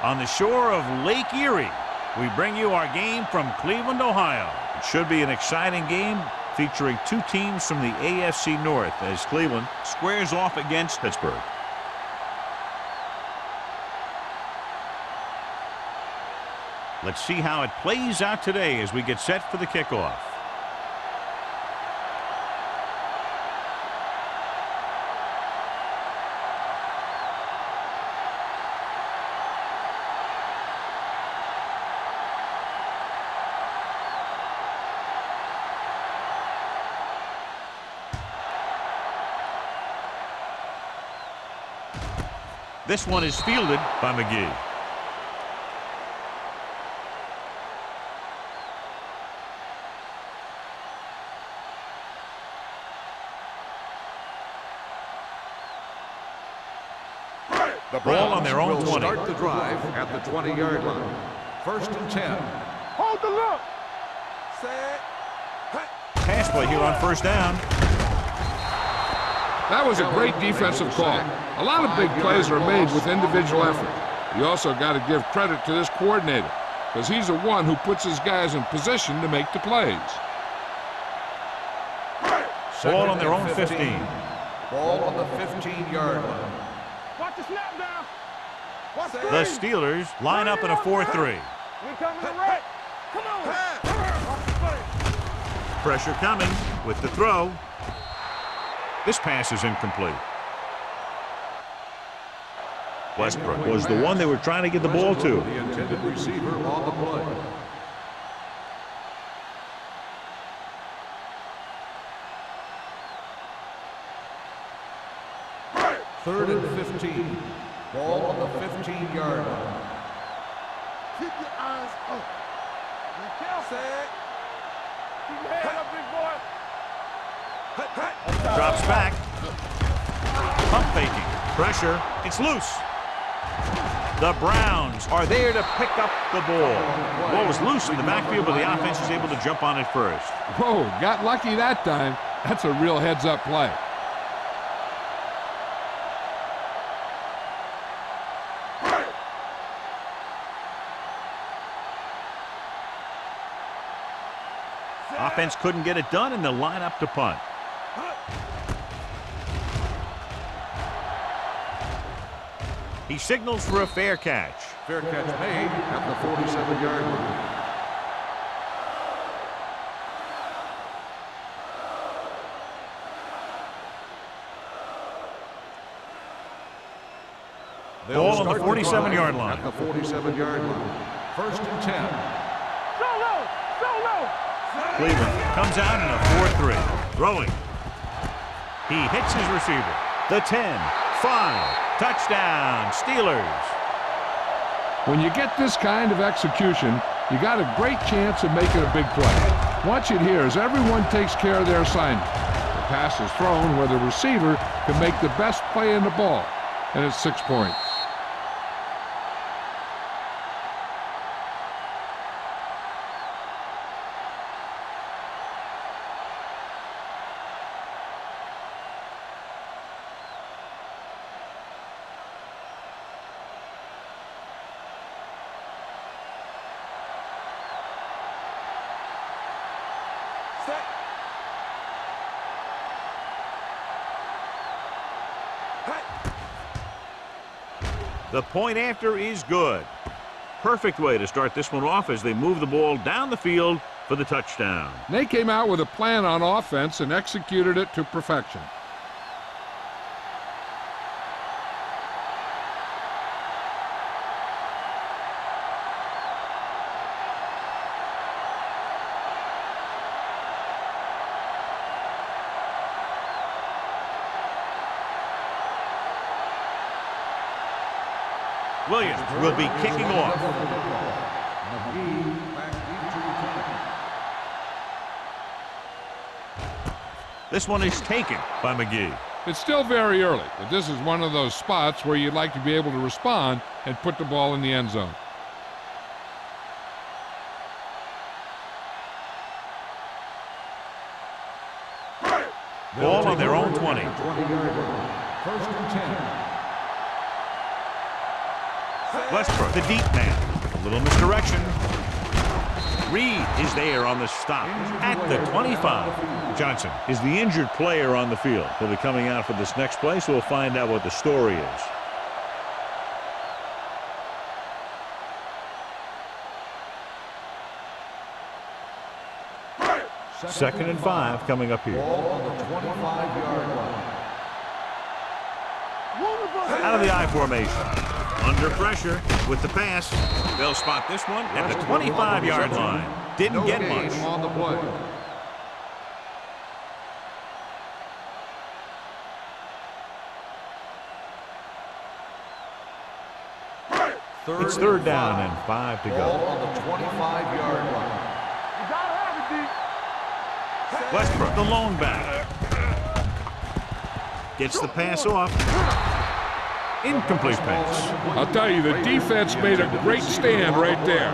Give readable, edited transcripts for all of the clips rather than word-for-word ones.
On the shore of Lake Erie, we bring you our game from Cleveland, Ohio. It should be an exciting game featuring two teams from the AFC North as Cleveland squares off against Pittsburgh. Let's see how it plays out today as we get set for the kickoff. This one is fielded by McGee. The ball on their own 20. Start the drive at the 20-yard line. 1st and 10. Hold the look. Pass play here on 1st down. That was a great defensive call. A lot of big plays are made with individual effort. You also got to give credit to this coordinator because he's the one who puts his guys in position to make the plays. Ball on their own 15. Ball on the 15-yard line. Watch the snap down. Watch The Steelers line up in a 4-3. We coming to right. Come on. Pressure coming with the throw. This pass is incomplete. Westbrook was the one they were trying to get the ball to. The intended receiver on the play. Third and 15. Ball on the 15-yard line. Keep your eyes up. Be careful. Keep your head up, big boy. Drops back. Pump faking. Pressure. It's loose. The Browns are there to pick up the ball. The ball was loose in the backfield, but the offense was able to jump on it first. Whoa, got lucky that time. That's a real heads-up play. Offense couldn't get it done, and they'll line up to punt. He signals for a fair catch. Fair catch made at the 47-yard line. Ball on the 47-yard line. At the 47-yard line. 1st and 10. Solo. Cleveland comes out in a 4-3. Throwing. He hits his receiver. The 10, 5, touchdown, Steelers. When you get this kind of execution, you got a great chance of making a big play. Watch it here as everyone takes care of their assignment. The pass is thrown where the receiver can make the best play in the ball, and it's 6 points. The point after is good. Perfect way to start this one off as they move the ball down the field for the touchdown. They came out with a plan on offense and executed it to perfection. Williams will be kicking off. This one is taken by McGee. It's still very early, but this is one of those spots where you'd like to be able to respond and put the ball in the end zone. Ball on their own 20. 20-yard line. 1st and 10. Westbrook, the deep man. A little misdirection. Reed is there on the stop at the 25. Johnson is the injured player on the field. He'll be coming out for this next play, so we'll find out what the story is. Second and 5 coming up here. Ball on the 25-yard line. Out of the I formation. Under pressure with the pass. They'll spot this one at the 25-yard line. Didn't get much. On the play. It's third down and 5 to Ball go. on the 25-yard line. Westbrook, the lone back. Gets the pass off. Incomplete pass. I'll tell you, the defense made a great stand right there.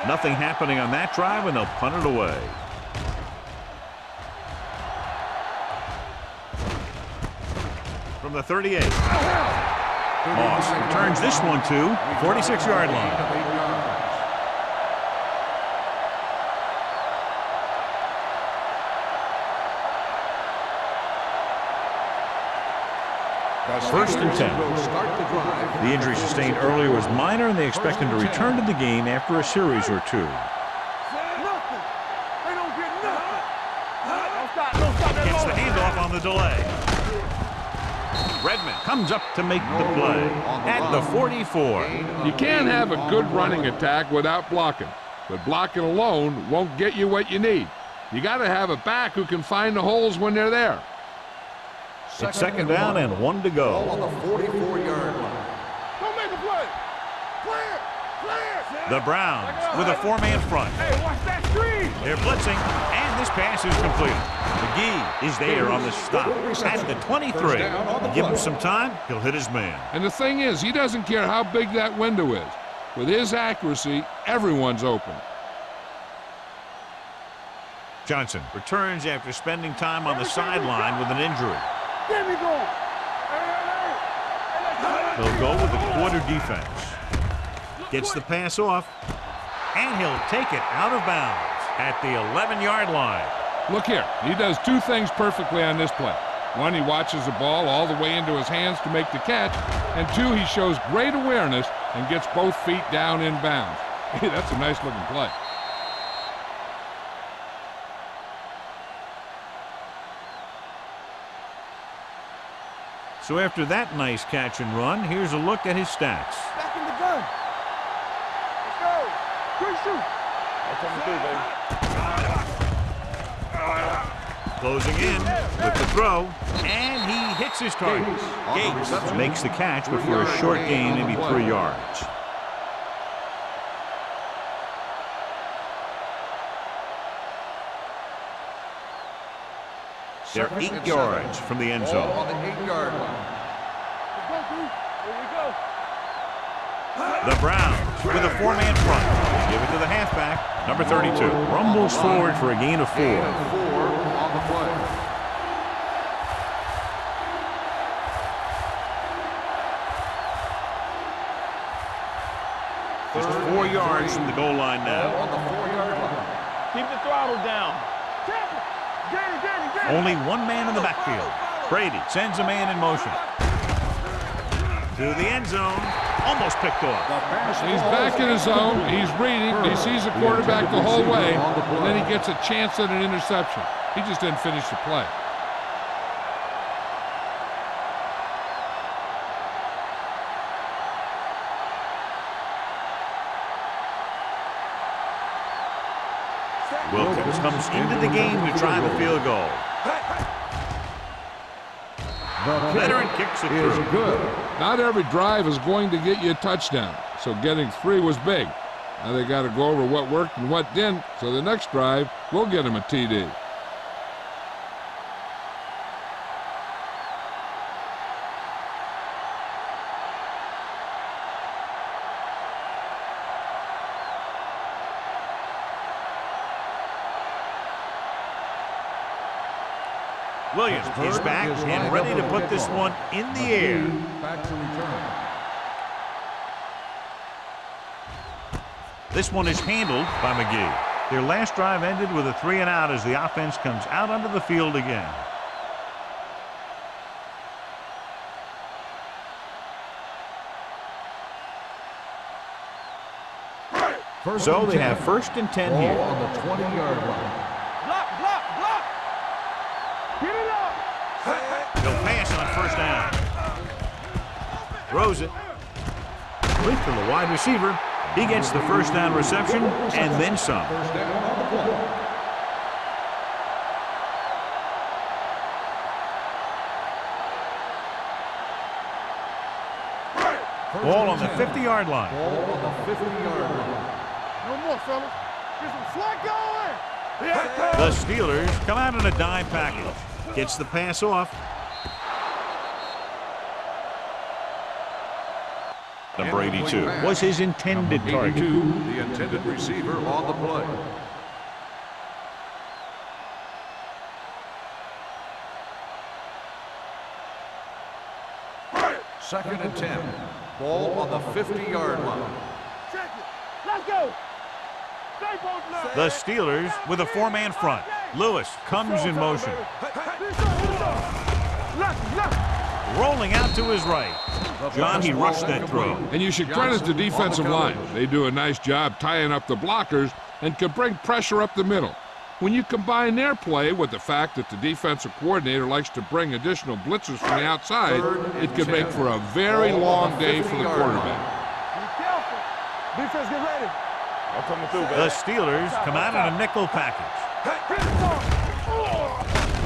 Nothing happening on that drive, and they'll punt it away. From the 38. Moss returns this one to 46-yard line. First and 10. The injury sustained earlier was minor, and they expect him to return to the game after a series or two. Gets the handoff on the delay. Redmond comes up to make the play at the 44. You can't have a good running attack without blocking, but blocking alone won't get you what you need. You got to have a back who can find the holes when they're there. It's second down and 1 to go. On the 44-yard line. Don't make a play. Clear. Clear. The Browns with a 4-man front. Hey, watch that screen. They're blitzing, and this pass is completed. McGee is there on the stop at the 23. Give him some time, he'll hit his man. And the thing is, he doesn't care how big that window is. With his accuracy, everyone's open. Johnson returns after spending time on the sideline with an injury. Get me going. They'll go with the quarter defense. Gets the pass off, and he'll take it out of bounds at the 11-yard line. Look here, he does two things perfectly on this play. One, he watches the ball all the way into his hands to make the catch, and two, he shows great awareness and gets both feet down in bounds. Hey, that's a nice looking play. So after that nice catch and run, here's a look at his stats. Back in the gun. Let's go. Good shoot. Closing in with the throw, and he hits his target. Gates makes the catch, but for a short gain, maybe 3 yards. They're 8 yards from the end zone. On the 8-yard line. Here we go. The Browns with a 4-man front. Give it to the halfback, number 32. Rumbles forward for a gain of 4. Gain of 4 on the play. Just 4 yards from the goal line now. On the 4-yard line. Keep the throttle down. Only one man in the backfield. Brady sends a man in motion. To the end zone. Almost picked off. He's back in his zone. He's reading. He sees the quarterback the whole way, and then he gets a chance at an interception. He just didn't finish the play. Wilkins comes into the game to try the field goal. Veteran kicks it through. Good. Not every drive is going to get you a touchdown, so getting 3 was big. Now they got to go over what worked and what didn't, so the next drive will get him a TD. Williams is back and ready to put this one in the air. Back to return. This one is handled by McGee. Their last drive ended with a 3-and-out as the offense comes out onto the field again. So they have 1st and 10 here. On the 20-yard line. Block, block, block. Get it up. He'll pass on 1st down. Throws it. Complete to the wide receiver. He gets the 1st down reception and then some. First down on the play. Ball on the 50-yard line. Ball on the 50-yard line. No more, fellas. Get some slack going. The Steelers come out in a dime package. Gets the pass off. Number 82 was his intended target. The intended receiver on the play. Second and 10. Ball on the 50-yard line. Check it. Let's go. Stay both now. The Steelers with a 4-man front. Lewis comes in motion. Rolling out to his right. John, he rushed that throw. And you should credit the defensive line. They do a nice job tying up the blockers and can bring pressure up the middle. When you combine their play with the fact that the defensive coordinator likes to bring additional blitzers from the outside, it could make for a very long day for the quarterback. Be careful. Defense, get ready. I'm coming through, The man. Steelers come out in a nickel package.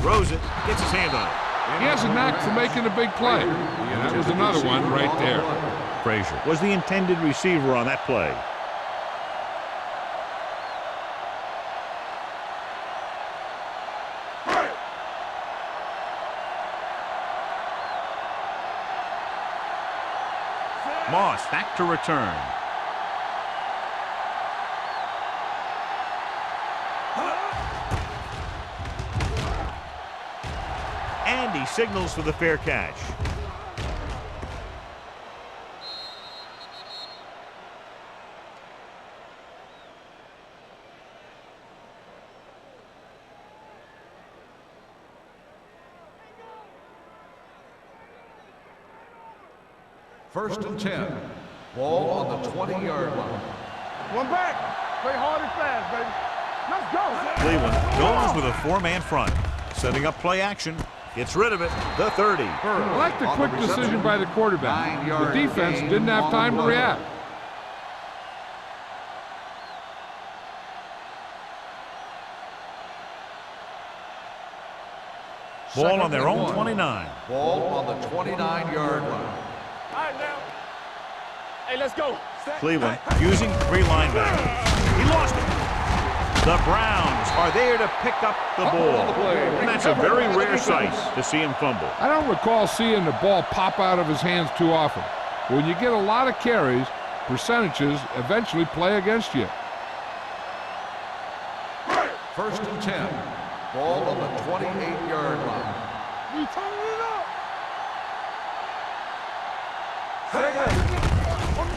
Throws it, gets his hand on it. He has a knack for making a big play. And that was another one right there. Frazier was the intended receiver on that play. Moss back to return. And he signals for the fair catch. First and 10. Ball on the 20-yard line. One back. Play hard and fast, baby. Let's go. Cleveland goes with a 4-man front. Setting up play action. Gets rid of it. The 30. I like the quick decision by the quarterback. The defense didn't have time to react. Ball on their own 29. Ball on the 29-yard line. All right, now. Hey, let's go. Cleveland using 3 linebackers. He lost it. The Browns are there to pick up the ball. And that's a very rare sight to see him fumble. I don't recall seeing the ball pop out of his hands too often. When you get a lot of carries, percentages eventually play against you. First and 10. Ball on the 28-yard line. We turning it up.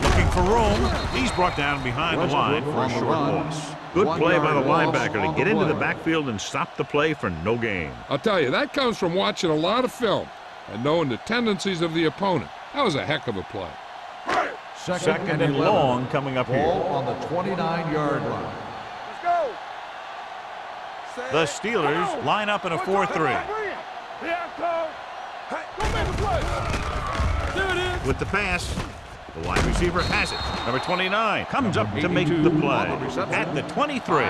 Looking for room. He's brought down behind the line for a short loss. Good play by the linebacker to get into the backfield and stop the play for no gain. I'll tell you, that comes from watching a lot of film and knowing the tendencies of the opponent. That was a heck of a play. Second and long coming up Ball here. on the 29-yard line. Let's go. The Steelers line up in a 4-3. Here I come. Go make the play. There it is. With the pass, the wide receiver has it. Number 29 comes up to make the play. At the 23,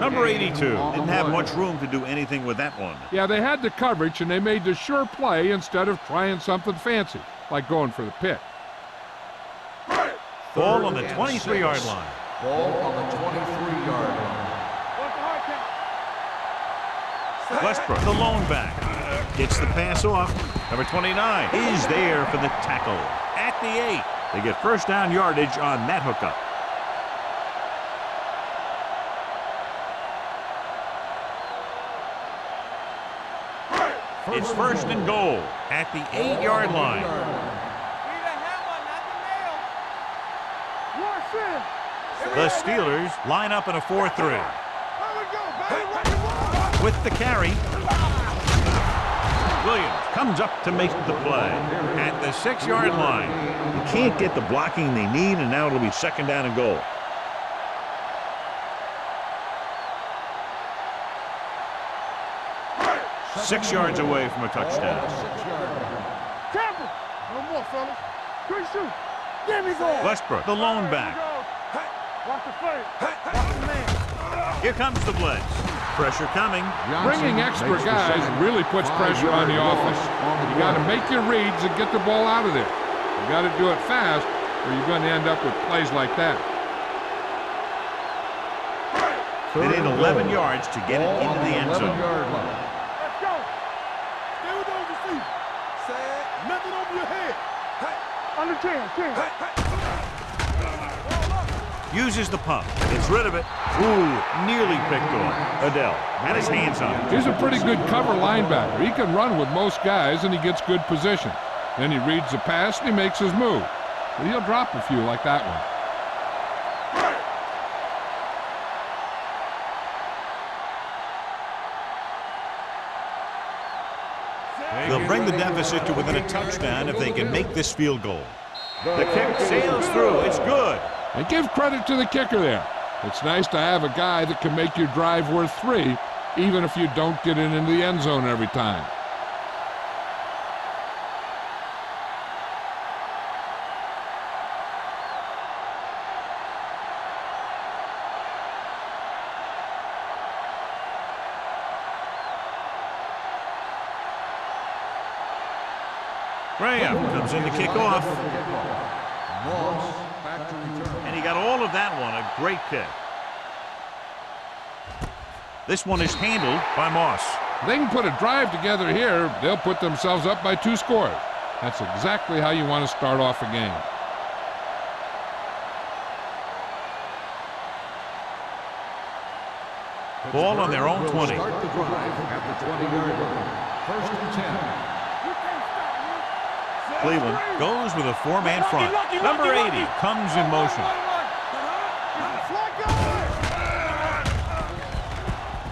number 82 didn't have much room to do anything with that one. Yeah, they had the coverage and they made the sure play instead of trying something fancy, like going for the pick. Ball on the 23-yard line. Ball on the 23-yard line. What's the hard count? Westbrook, the lone back, gets the pass off. Number 29 is there for the tackle. At the 8, they get first down yardage on that hookup. It's first and goal at the 8-yard line. The Steelers line up in a 4-3. With the carry, Williams comes up to make the play at the 6-yard line. You can't get the blocking they need, and now it'll be second down and goal. Six yards away from a touchdown. Careful. No more, fellas. Quick shoot. Give me goal. Westbrook, the lone back. Watch the play. Watch the man. Here comes the blitz. Pressure coming. Bringing extra guys really puts pressure on the offense. You got to make your reads and get the ball out of there. You got to do it fast, or you're going to end up with plays like that. They need 11 yards to get it into the end zone. Let's go. Stay with those receivers. Nothing over your head. Under 10. Uses the pump. Gets rid of it. Ooh, nearly picked off. Adele had his hands on it. He's a pretty good cover linebacker. He can run with most guys, and he gets good position. Then he reads the pass, and he makes his move. But he'll drop a few like that one. They'll bring the deficit to within a touchdown if they can make this field goal. The kick sails through. It's good. And give credit to the kicker there. It's nice to have a guy that can make your drive worth 3, even if you don't get it into the end zone every time. Graham comes in to kick off. And he got all of that one. A great kick. This one is handled by Moss. If they can put a drive together here, they'll put themselves up by 2 scores. That's exactly how you want to start off a game. Ball on their own 20. Start the drive at the 20-yard line. First and 10. Cleveland goes with a 4-man front. Number 80 comes in motion.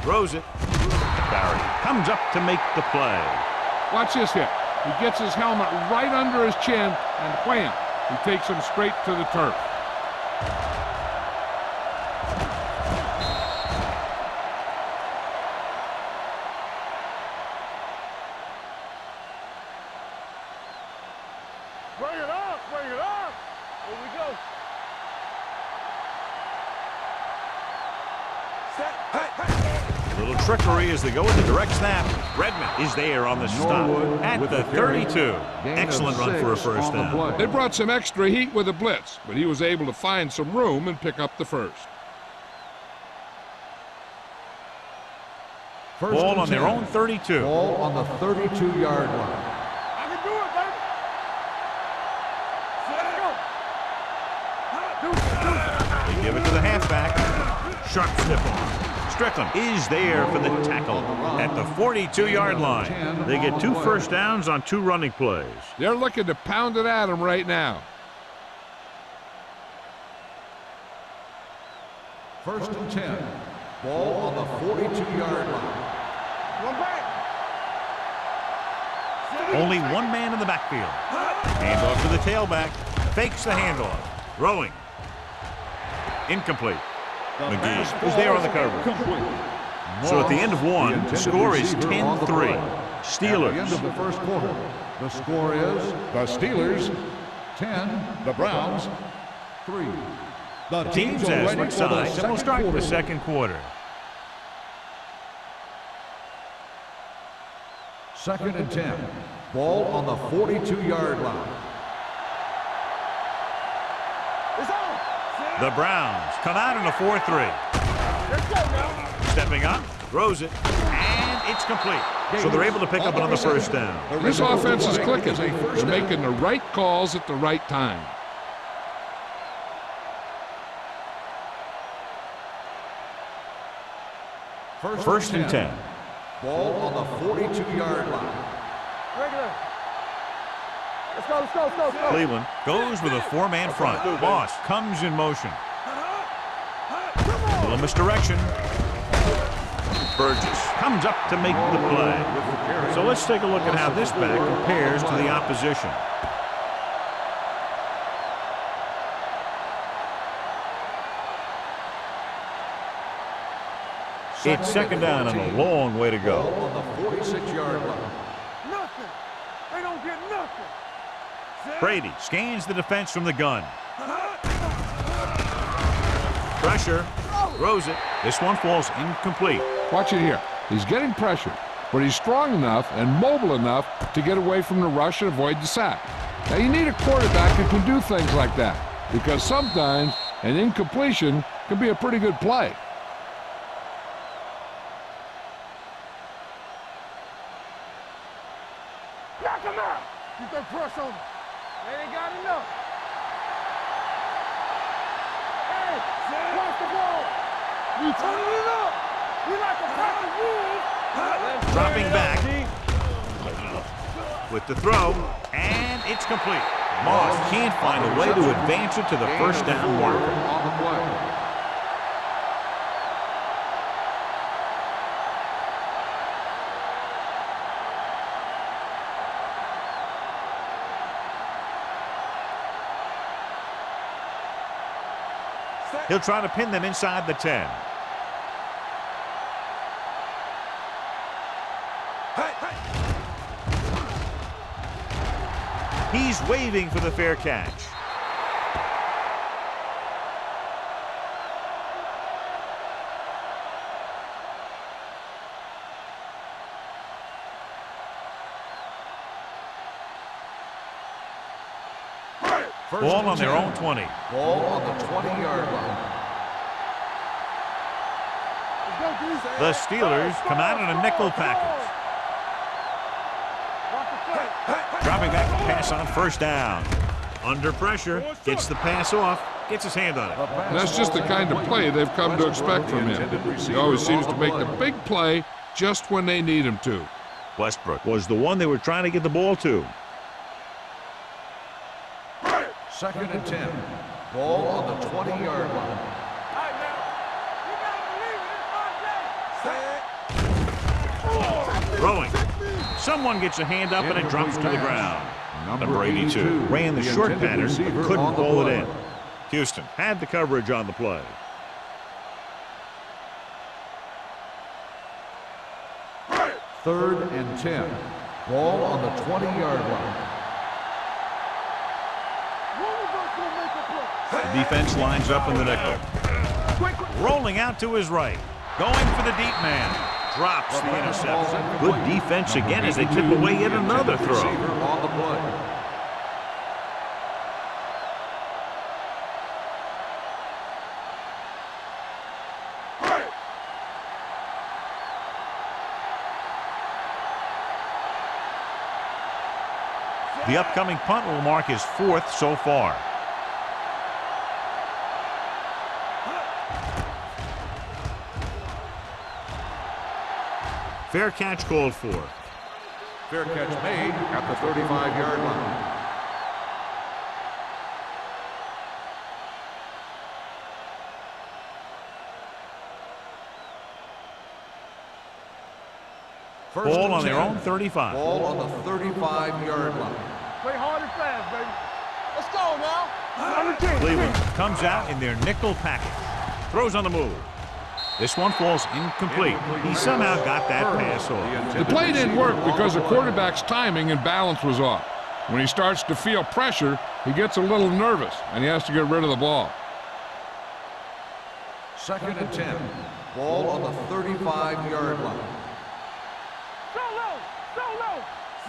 Throws it. Barry comes up to make the play. Watch this hit. He gets his helmet right under his chin, and wham, he takes him straight to the turf. Bring it up. Bring it up. Here we go. Little trickery as they go with the direct snap. Redmond is there on the stop at the 32. Excellent run for a first down. They brought some extra heat with a blitz, but he was able to find some room and pick up the first. Ball on their own 32. Ball on the 32-yard line. I can do it, baby. They give it to the halfback. Sharp stiff arm. Strickland is there for the tackle at the 42-yard line. They get 2 first downs on 2 running plays. They're looking to pound it at him right now. First and 10. Ball on the 42-yard line. One back. Only one man in the backfield. Handoff to the tailback. Fakes the handoff. Throwing. Incomplete. McGee is there on the coverage. So at the end of one, the score is 10-3. Steelers. At the end of the first quarter, the score is the Steelers 10, the Browns 3. The Teams are as ready one for the side, and we'll start the second quarter. Second and 10. Ball on the 42-yard line. It's on. The Browns come out in a 4-3. Let's go now. Stepping up, throws it, and it's complete. So they're able to pick up another first down. This offense is clicking. They're making the right calls at the right time. First and 10. Ball on the 42-yard line. Regular. Let's go, let's go, let's go, let's go. Cleveland goes with a four-man front. Moss comes in motion. A little misdirection. Burgess comes up to make the play. So let's take a look at how this back compares to the opposition. It's second down and a long way to go. On the 46-yard line. Nothing. They don't get nothing. Brady scans the defense from the gun. Pressure. Throws it. This one falls incomplete. Watch it here. He's getting pressure, but he's strong enough and mobile enough to get away from the rush and avoid the sack. Now, you need a quarterback who can do things like that, because sometimes an incompletion can be a pretty good play. Knock him out. Get that press on him. They ain't got enough. Hey, watch the ball. We turning it up. We like a pack of wolves. Dropping back with the throw, and it's complete. Moss can't find a way to advance it to the first down marker. On the play. He'll try to pin them inside the 10. He's waving for the fair catch. Ball on their own 20. Ball on the 20-yard line. The Steelers come out in a nickel package. Dropping back to pass on first down. Under pressure, gets the pass off, gets his hand on it. And that's just the kind of play they've come to expect from him. He always seems to make the big play just when they need him to. Westbrook was the one they were trying to get the ball to. Second and 10. Ball on the 20-yard line. Throwing. Someone gets a hand up and it drops to the ground. Number 82 ran the short pattern but couldn't pull it in. Houston had the coverage on the play. Third and 10. Ball on the 20-yard line. The defense lines up in the nickel. Rolling out to his right. Going for the deep man. Drops the interception. Good defense again as they tip away yet another throw. On the play. The upcoming punt will mark his fourth so far. Fair catch called for. Fair catch made at the 35-yard line. Ball on their own 35. Ball on the 35-yard line. Play hard and fast, baby. Let's go now. Number 10. Cleveland comes out in their nickel package. Throws on the move. This one falls incomplete. He somehow got that pass off. The play didn't work because the quarterback's timing and balance was off. When he starts to feel pressure, he gets a little nervous, and he has to get rid of the ball. Second and 10. Ball on the 35-yard line.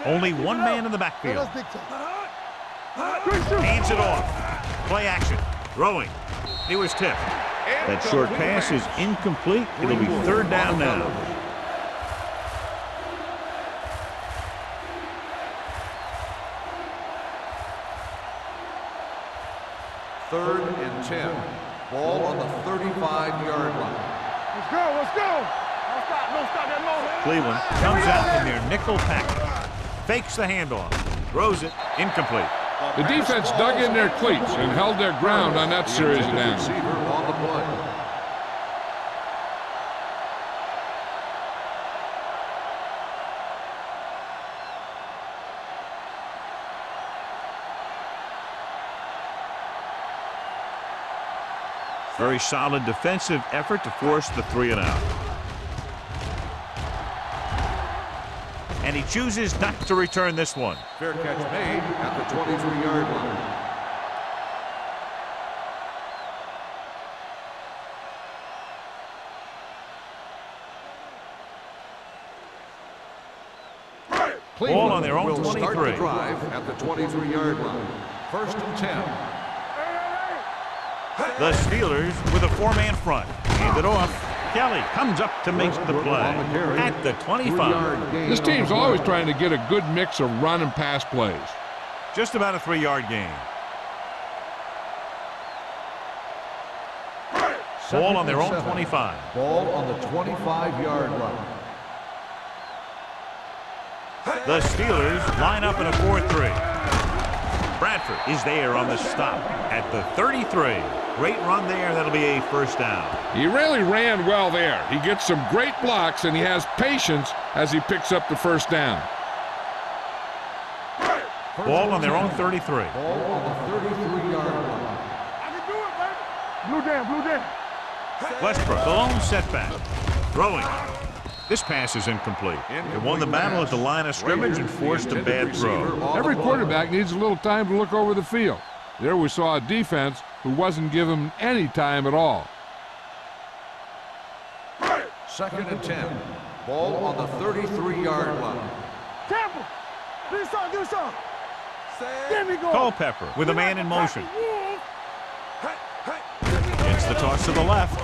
Only one man in the backfield. Hands it off. Play action. Throwing. He was tipped. That short pass is incomplete. It'll be third down now. Third and 10. Ball on the 35-yard line. Let's go, let's go. Cleveland comes out in their nickel package. Fakes the handoff. Throws it. Incomplete. The defense dug in their cleats and held their ground on that series of downs. Receiver on the play. Very solid defensive effort to force the 3-and-out. And he chooses not to return this one. Fair catch made at the 23-yard line. Ball on their own will 23. Start the drive at the 23-yard line. 1st and 10. The Steelers with a 4-man front. Hand it off. Kelly comes up to make the play at the 25. This team's always trying to get a good mix of run and pass plays. Just about a 3-yard gain. Ball on their own 25. Ball on the 25-yard line. The Steelers line up in a 4-3. Bradford is there on the stop at the 33. Great run there. That'll be a 1st down. He really ran well there. He gets some great blocks, and he has patience as he picks up the 1st down. Ball on their own 33. Ball on the 33-yard line. I can do it, baby. Blue down, blue down. Westbrook, the lone setback. Throwing. This pass is incomplete. It won the battle at the line of scrimmage and forced a bad throw. Every quarterback needs a little time to look over the field. There we saw a defense who wasn't given any time at all. 2nd and 10. Ball on the 33-yard line. Tampa, do something, do something. There we go. Culpepper with a man in motion. Gets the toss to the left.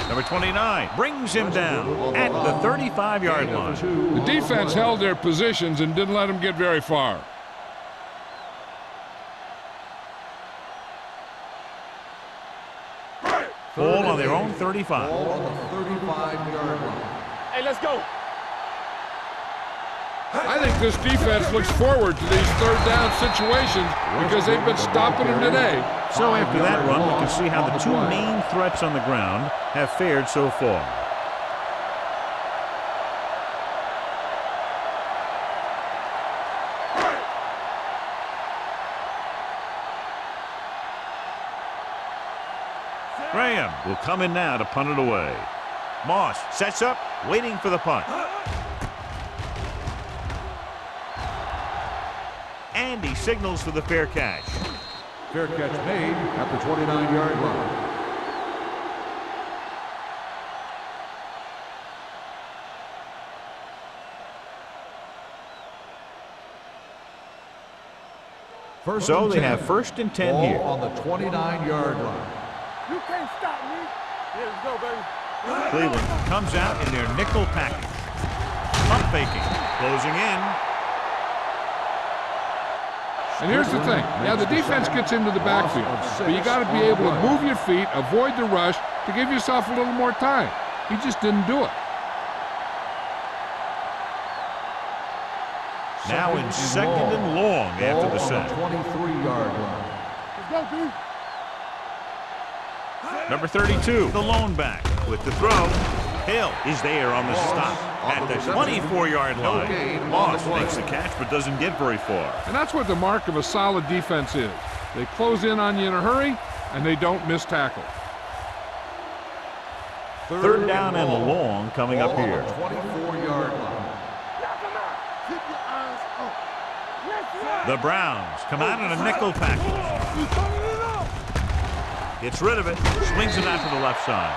Number 29 brings him down at the 35-yard line. The defense held their positions and didn't let them get very far. Ball on their own 35. Ball on the 35-yard line. Hey, let's go. I think this defense looks forward to these 3rd down situations because they've been stopping them today. So after that run, we can see how the 2 main threats on the ground have fared so far. Graham will come in now to punt it away. Moss sets up, waiting for the punt. And he signals for the fair catch. Fair catch made at the 29-yard line. So they have 1st and 10 here. Ball on the 29-yard line. You can't stop me. Here we go, baby. Cleveland comes out in their nickel package. Pump faking, closing in. And here's the thing. Yeah, the defense gets into the backfield, but you got to be able to move your feet, avoid the rush to give yourself a little more time. He just didn't do it. Now in 2nd and long after the set. 23-yard line. Let's go, dude. Number 32, the lone back with the throw. Hill is there on the stop at the 24-yard line. Moss makes the catch but doesn't get very far. And that's what the mark of a solid defense is. They close in on you in a hurry, and they don't miss tackle. 3rd down and long coming up here. 24-yard line. Knock him out. Keep your eyes up. Let's run. The Browns come out in a nickel package. You turning it up. Gets rid of it, swings it out to the left side.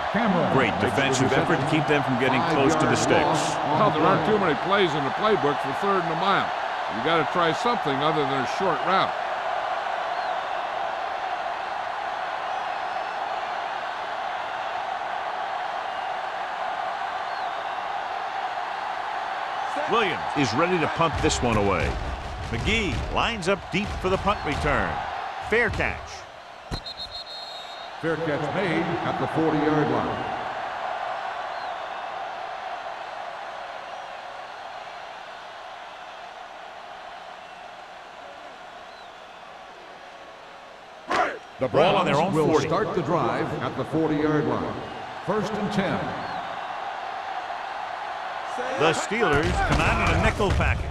Great defensive effort to keep them from getting close to the sticks. Well, there aren't too many plays in the playbook for 3rd and a mile. You got to try something other than a short route. Williams is ready to punt this one away. McGee lines up deep for the punt return. Fair catch. Fair catch made at the 40-yard line. The Ball on their own Browns will 40. start the drive at the 40-yard line. 1st and 10. The Steelers come out in a nickel package.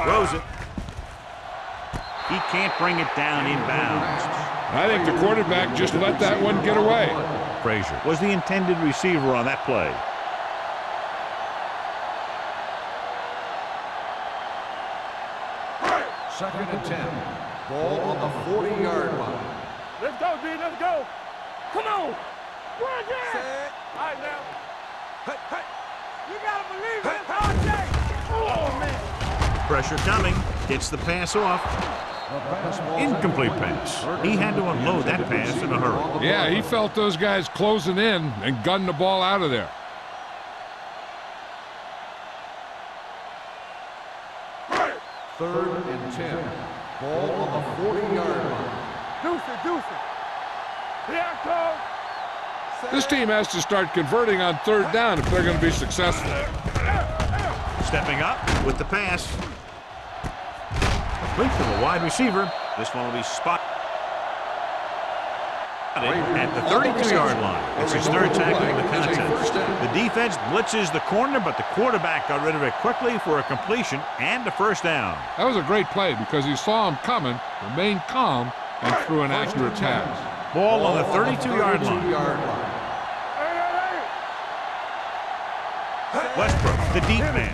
Throws it. He can't bring it down inbounds. I think the quarterback just let that one get away. Frazier was the intended receiver on that play. Second and 10. Ball on the 40-yard line. Let's go, D. Let's go. Come on. Run there. All right, now. Hey, hey. You got to believe it. It's RJ. Oh, man. Pressure coming. Gets the pass off. Incomplete pass. He had to unload that pass in a hurry. Yeah, he felt those guys closing in and gunned the ball out of there. Third and 10. Ball on the 40-yard line. Deuce it. Here I come. This team has to start converting on 3rd down if they're going to be successful. Stepping up with the pass. Complete to the wide receiver. This one will be spotted at the 32-yard line. It's his 3rd tackle of the contest. The defense blitzes the corner, but the quarterback got rid of it quickly for a completion and a 1st down. That was a great play because he saw him coming, remained calm, and threw an accurate pass. Ball on the 32-yard line. Westbrook, the deep man.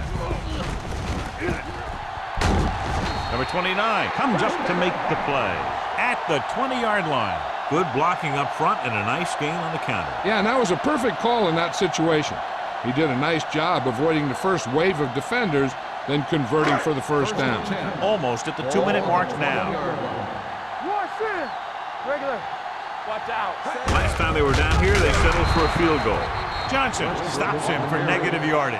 Number 29 comes up to make the play at the 20-yard line. Good blocking up front and a nice gain on the counter. Yeah, and that was a perfect call in that situation. He did a nice job avoiding the first wave of defenders, then converting for the 1st down. Almost at the 2-minute mark now. Watch in. Regular. Watch out. Last time they were down here, they settled for a field goal. Johnson stops him for negative yardage.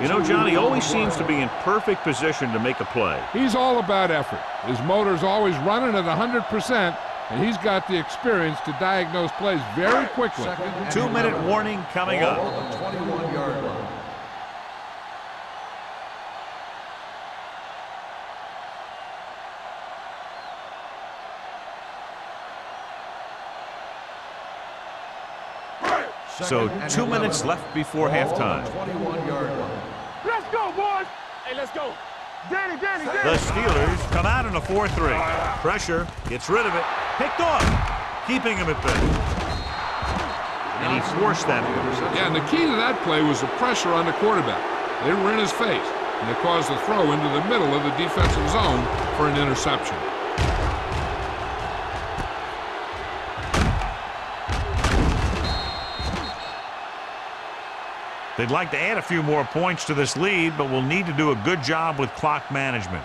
You know, John, he always seems to be in perfect position to make a play. He's all about effort. His motor's always running at 100%, and he's got the experience to diagnose plays very quickly. 2-minute warning coming up. 21-yard line. So 2 minutes left before halftime. 21-yard line. Let's go, boys. Hey, let's go. Danny. The Steelers come out in a 4-3. Pressure, gets rid of it, picked off, keeping him at bay. And he forced that interception. Yeah, and the key to that play was the pressure on the quarterback. They were in his face, and it caused the throw into the middle of the defensive zone for an interception. They'd like to add a few more points to this lead, but will need to do a good job with clock management.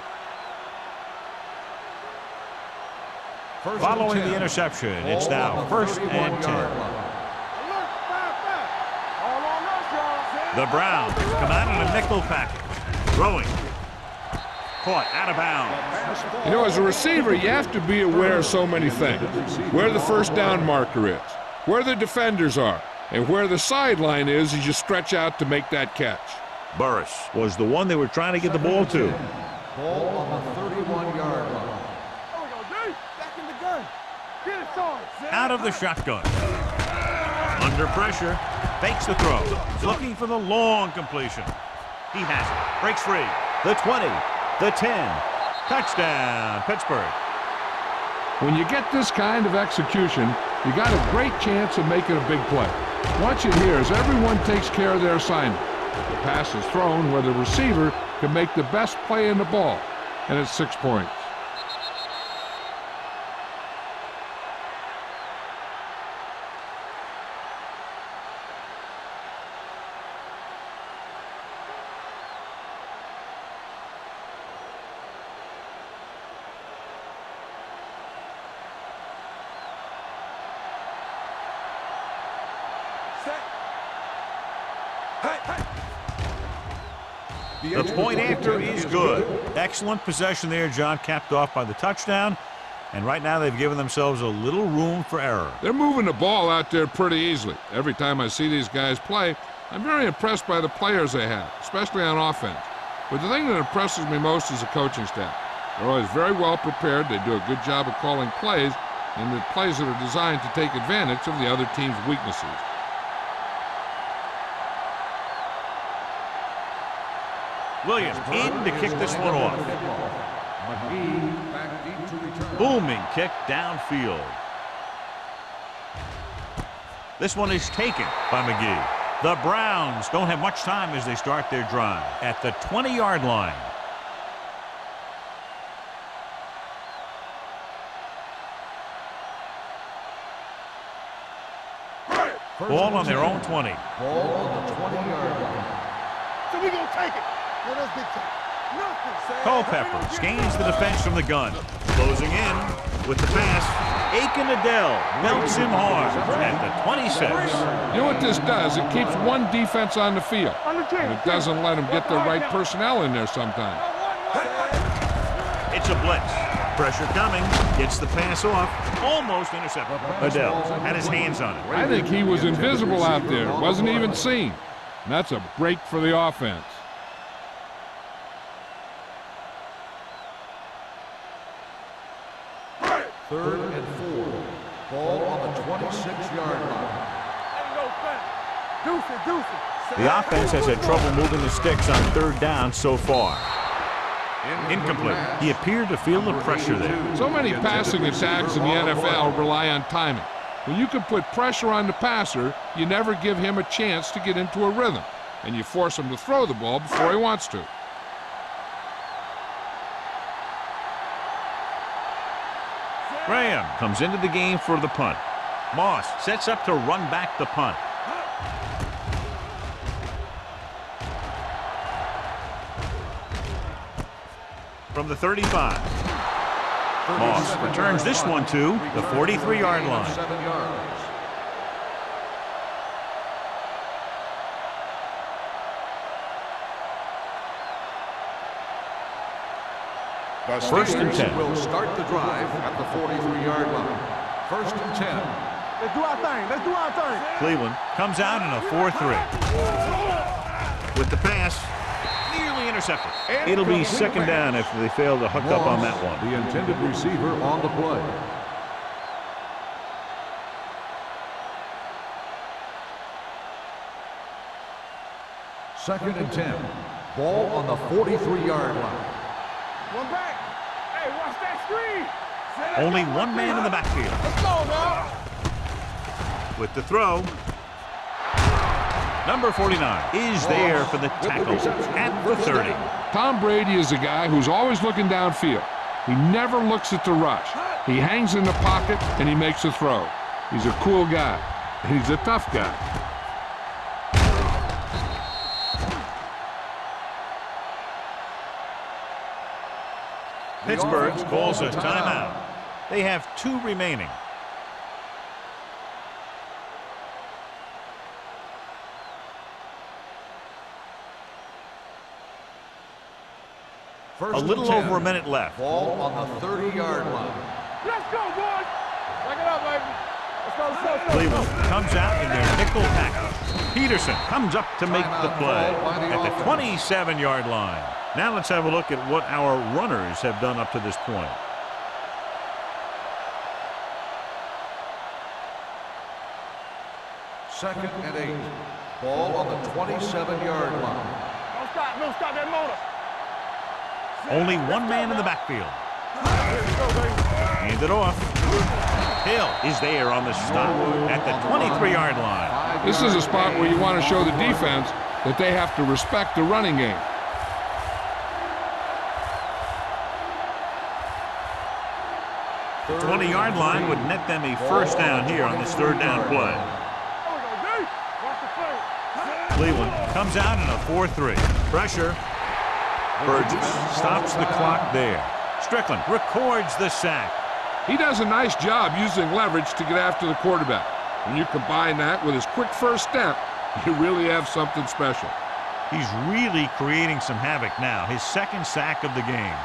Following the interception, it's now 1st and 10. The Browns come out in a nickel package. Throwing. Caught out of bounds. You know, as a receiver, you have to be aware of so many things. Where the 1st down marker is, where the defenders are, and where the sideline is as you stretch out to make that catch. Burris was the one they were trying to get the ball to. Ball on the 31-yard line. There we go, D. Back in the gun. Get it started. Out of the shotgun. Under pressure. Fakes the throw. Looking for the long completion. He has it. Breaks free. The 20. The 10. Touchdown, Pittsburgh. When you get this kind of execution, you got a great chance of making a big play. Watch it here as everyone takes care of their assignment. The pass is thrown where the receiver can make the best play in the ball, and it's 6 points. The point after is good. Excellent possession there, John, capped off by the touchdown. And right now they've given themselves a little room for error. They're moving the ball out there pretty easily. Every time I see these guys play, I'm very impressed by the players they have, especially on offense. But the thing that impresses me most is the coaching staff. They're always very well prepared. They do a good job of calling plays, and the plays that are designed to take advantage of the other team's weaknesses. Williams in to kick this one off. McGee back deep to return. Booming kick downfield. This one is taken by McGee. The Browns don't have much time as they start their drive at the 20-yard line. Ball on their own 20. Ball on the 20-yard line. So we gonna take it. Let us dictate. Nothing. Culpepper scans the defense from the gun. Closing in with the pass. Aiken-Adele melts him hard at the 26. You know what this does? It keeps one defense on the field, and it doesn't let them get the right personnel in there sometimes. It's a blitz. Pressure coming. Gets the pass off. Almost intercepted. Adele had his hands on it. I think he was invisible out there. Wasn't even seen. And that's a break for the offense. Third and 4. Ball on the 26-yard line. The offense has had trouble moving the sticks on third down so far. Incomplete. He appeared to feel the pressure there. So many passing attacks in the NFL rely on timing. When you can put pressure on the passer, you never give him a chance to get into a rhythm, and you force him to throw the ball before he wants to. Graham comes into the game for the punt. Moss sets up to run back the punt. From the 35. Moss returns this one to the 43-yard line. 7 yards. The First and 10. will start the drive at the 43-yard line. First and 10. Let's do our thing. Let's do our thing. Cleveland comes out in a 4-3. With the pass, nearly intercepted. It'll be second down if they fail to hook up on that one. The intended receiver on the play. Second and 10. Ball on the 43-yard line. One back. Hey, watch that screen. Only one man in the backfield. Let's go, now. With the throw. Number 49 is there for the tackle at the 30. Tom Brady is a guy who's always looking downfield. He never looks at the rush. He hangs in the pocket and he makes a throw. He's a cool guy. He's a tough guy. Pittsburgh calls a timeout. They have 2 remaining. First A little and 10. over a minute left. Ball on the 30-yard line. Let's go, boys. Back it up, baby. Let's go, let's go, let's go. Cleveland comes out in their nickel package. Peterson comes up to make the play at the 27-yard line. Now let's have a look at what our runners have done up to this point. Second and 8. Ball on the 27-yard line. Don't stop, no, stop that motor. Only one man in the backfield. Hand it off. Hill is there on the stop at the 23-yard line. This is a spot where you want to show the defense that they have to respect the running game. The 20-yard line would net them a first down here on this third down play. Cleveland comes out in a 4-3. Pressure. Burgess stops the clock there. Strickland records the sack. He does a nice job using leverage to get after the quarterback. When you combine that with his quick first step, you really have something special. He's really creating some havoc now. His second sack of the game.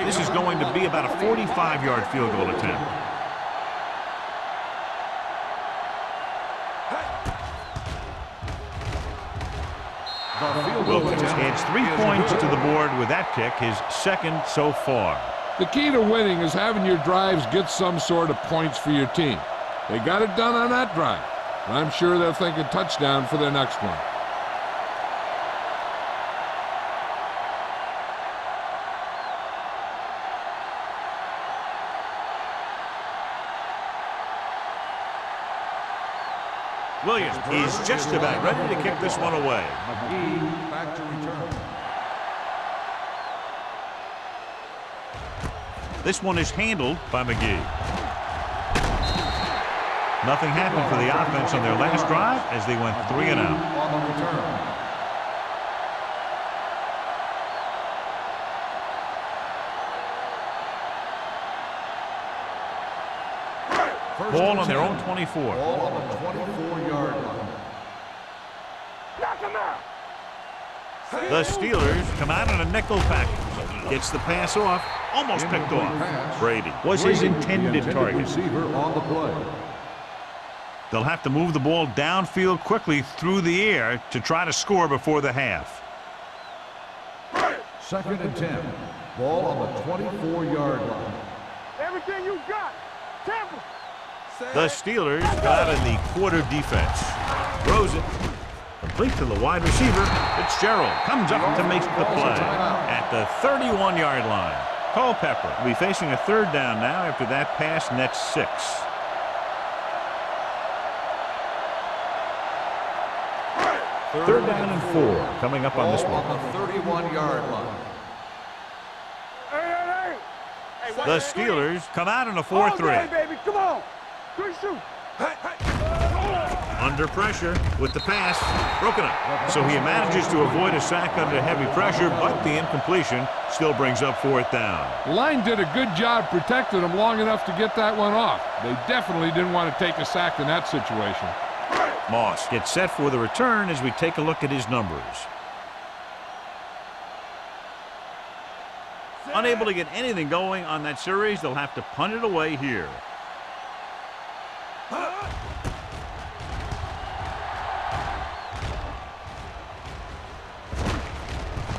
This is going to be about a 45-yard field goal attempt. The field goal Wilkins attempt adds 3 is points good. to the board with that kick, his second so far. The key to winning is having your drives get some sort of points for your team. They got it done on that drive, and I'm sure they're thinking touchdown for their next one. Williams is just about ready to kick this one away. McGee back to return. This one is handled by McGee. Nothing happened for the offense on their last drive as they went 3 and out. On the return. Ball on their own 24. Ball on the 24-yard line. Knock him out. The Steelers come out in a nickel package. Gets the pass off. Almost picked off. Brady was his intended target. Receiver on the play. They'll have to move the ball downfield quickly through the air to try to score before the half. 2nd and 10. Ball on the 24-yard line. Everything you got. Temple. The Steelers got in the quarter defense. Throws it. Complete to the wide receiver. Fitzgerald comes up to make the play at the 31-yard line. Culpepper will be facing a 3rd down now after that pass nets 6. Third down and 4 coming up on this Ball one. on the 31-yard line. Hey. The Steelers come out in a All day, 4-3. baby. Come on. Good shoot. Under pressure with the pass. Broken up. So he manages to avoid a sack under heavy pressure, but the incompletion still brings up 4th down. The line did a good job protecting him long enough to get that one off. They definitely didn't want to take a sack in that situation. Moss gets set for the return as we take a look at his numbers. Unable to get anything going on that series, they'll have to punt it away here.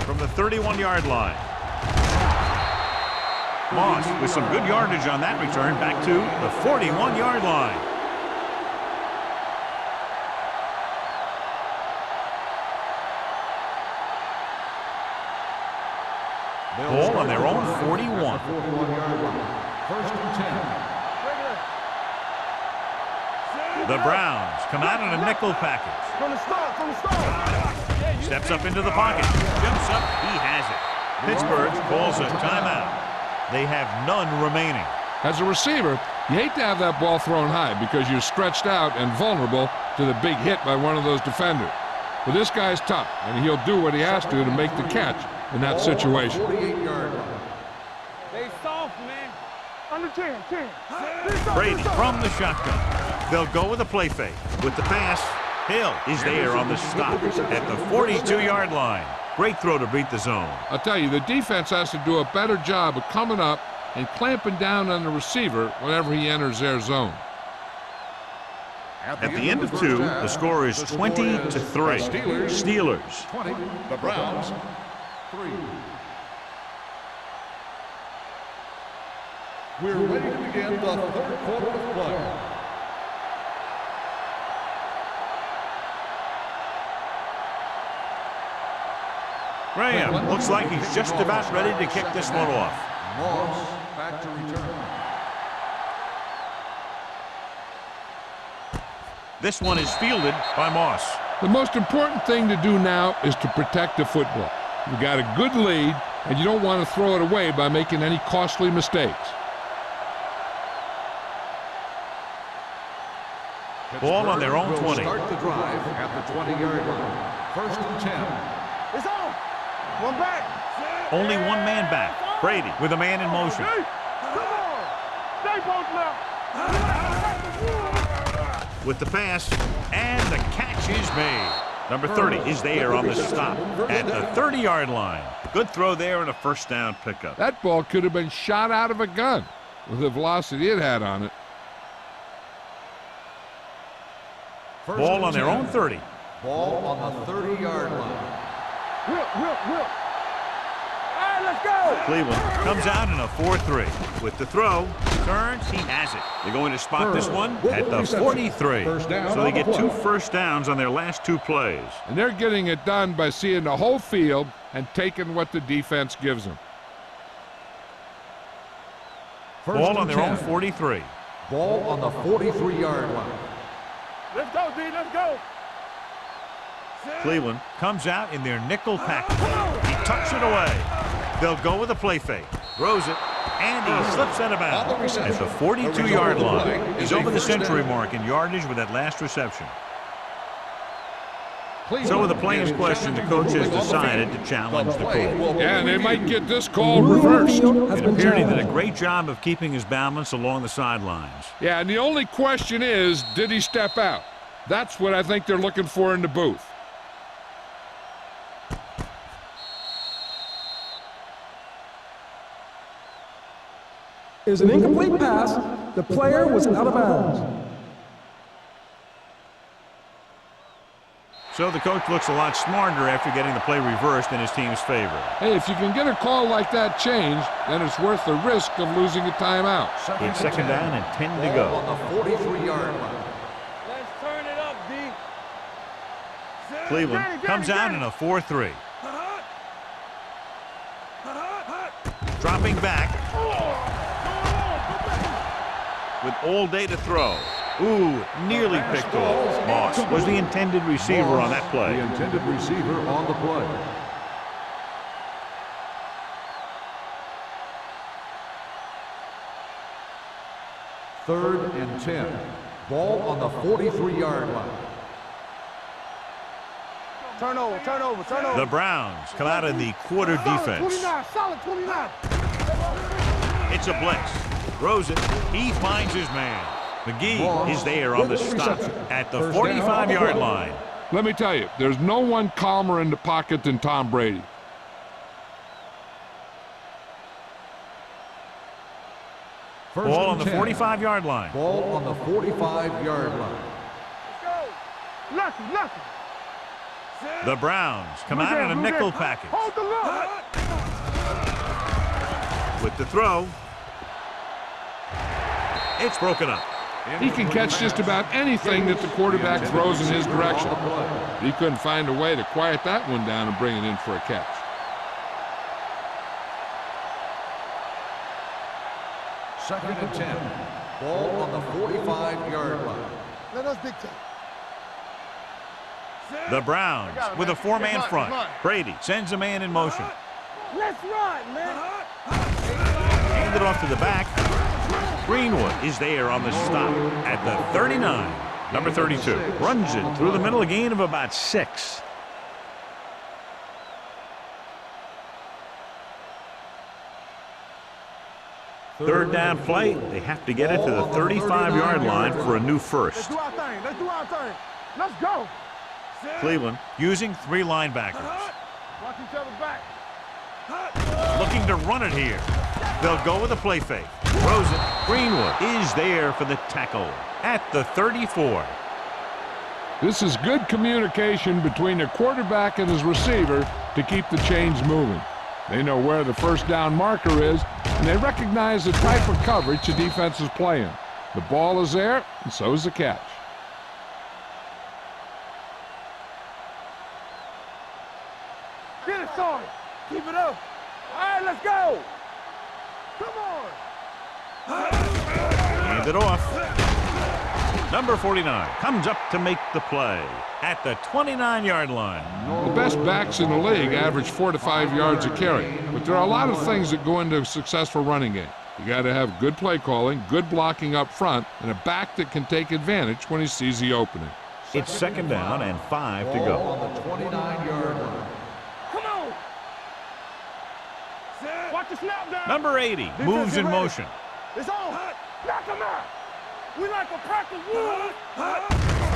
From the 31-yard line. Moss with some good yardage on that return back to the 41-yard line. Ball on their own 41. 41-yard line. 1st and 10. The Browns come out in a nickel package. From the start. Steps up into the pocket. Jumps up. He has it. Pittsburgh calls a timeout. They have none remaining. As a receiver, you hate to have that ball thrown high because you're stretched out and vulnerable to the big hit by one of those defenders. But this guy's tough, and he'll do what he has to make the catch in that situation. 48-yard line. They soft, man. Under 10. Brady from the shotgun. They'll go with a play fake. With the pass, Hill is there on the stop at the 42-yard line. Great throw to beat the zone. I'll tell you, the defense has to do a better job of coming up and clamping down on the receiver whenever he enters their zone. At the end of 2, the score is 20-3. Steelers. 20. The Browns 3. We're ready to begin the 3rd quarter of play. Graham looks like he's just about ready to kick this one off. Moss back to return. This one is fielded by Moss. The most important thing to do now is to protect the football. You've got a good lead, and you don't want to throw it away by making any costly mistakes. Ball on their own 20. Start the drive at the 20-yard line. 1st and 10. It's on. One back. Only one man back. Brady with a man in motion. Come on. Stay post left. With the pass, and the catch is made. Number 30 is there on the stop at the 30-yard line. Good throw there and a 1st down pickup. That ball could have been shot out of a gun with the velocity it had on it. Ball on their own 30. Ball on the 30-yard line. Whip. All right, let's go. Cleveland comes out in a 4-3. With the throw, turns, he has it. They're going to spot this one at the 43. So they get 2 first downs on their last 2 plays. And they're getting it done by seeing the whole field and taking what the defense gives them. Ball on their own 43. Ball on the 43-yard line. Let's go, D. Let's go. Cleveland comes out in their nickel package. He tucks it away. They'll go with a play fake. Throws it, and he slips out of bounds at the 42-yard line. He's over the century mark in yardage with that last reception. So with the player's question, the coach has decided to challenge the call. Yeah, and they might get this call reversed. It appeared he did a great job of keeping his balance along the sidelines. Yeah, and the only question is, did he step out? That's what I think they're looking for in the booth. Is an incomplete pass. The player was out of bounds. So the coach looks a lot smarter after getting the play reversed in his team's favor. Hey, if you can get a call like that changed, then it's worth the risk of losing a timeout. It's second down and 10 to go. On the 43-yard line. Let's turn it up, D. Cleveland comes out in a 4-3. Dropping back with all day to throw. Ooh, nearly picked off. Moss was the intended receiver on that play. The intended receiver on the play. Third and 10. Ball on the 43-yard line. Turnover. The Browns come out in the quarter defense. Solid 29. It's a blitz. Throws it. He finds his man. McGee is there on the stop at the 45-yard line. Let me tell you, there's no one calmer in the pocket than Tom Brady. Ball on the 45-yard line. Ball on the 45-yard line. Let's go. Lucky. The Browns come out in a nickel package. Hold the look. With the throw. It's broken up. He can catch just about anything that the quarterback throws in his direction. He couldn't find a way to quiet that one down and bring it in for a catch. Second and 10. Ball on the 45-yard line. Let us dictate. The Browns with a 4-man front. Brady sends a man in motion. Let's run, man. Hand it off to the back. Greenwood is there on the stop at the 39. Number 32 runs it through the middle, a gain of about 6. Third down play. They have to get it to the 35-yard line for a new first. Let's do our thing. Let's go. Cleveland using 3 linebackers. Watch each other back. Looking to run it here. They'll go with a play fake. Throws it. Greenwood is there for the tackle at the 34. This is good communication between the quarterback and his receiver to keep the chains moving. They know where the first down marker is, and they recognize the type of coverage the defense is playing. The ball is there, and so is the catch. Get it started. Keep it up. All right, let's go. Come on. Hand it off. Number 49 comes up to make the play at the 29-yard line. The best backs in the league average 4 to 5 yards a carry, but there are a lot of things that go into a successful running game. You got to have good play calling, good blocking up front, and a back that can take advantage when he sees the opening. It's second down and 5 to go. On the 29-yard line. Come on. Watch the snap down. Number 80 moves in motion. It's on. Knock him out. We like a crack of wood.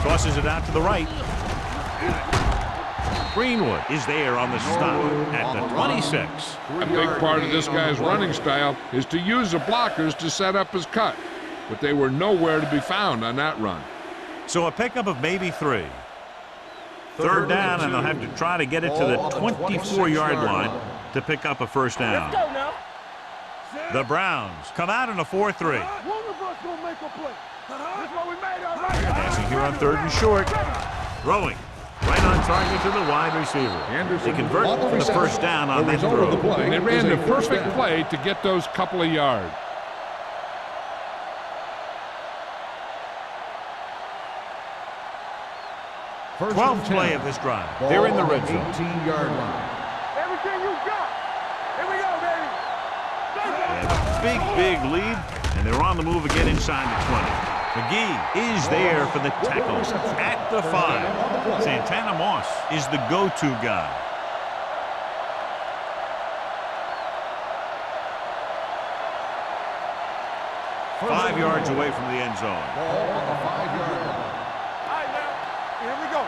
Tosses it out to the right. Greenwood is there on the stop at the 26. A big part of this guy's running style is to use the blockers to set up his cut, but they were nowhere to be found on that run. So a pickup of maybe 3. Third down, and they'll have to try to get it to the 24-yard line to pick up a first down. Let's go now. The Browns come out in a 4-3. One of us gonna make a play. This is what we made already. Passing here on 3rd and short. Throwing. Right on target to the wide receiver. They convert for the first down on that throw. They ran the perfect play to get those couple of yards. First 12th and play 10. of this drive. Ball They're in the on red zone. 18-yard line. Everything you got. Here we go, baby. They have a big lead, and they're on the move again inside the 20. McGee is there for the tackle at the 5. Santana Moss is the go-to guy. Five yards away from the end zone. Ball on the 5-yard line. All right, now. Here we go.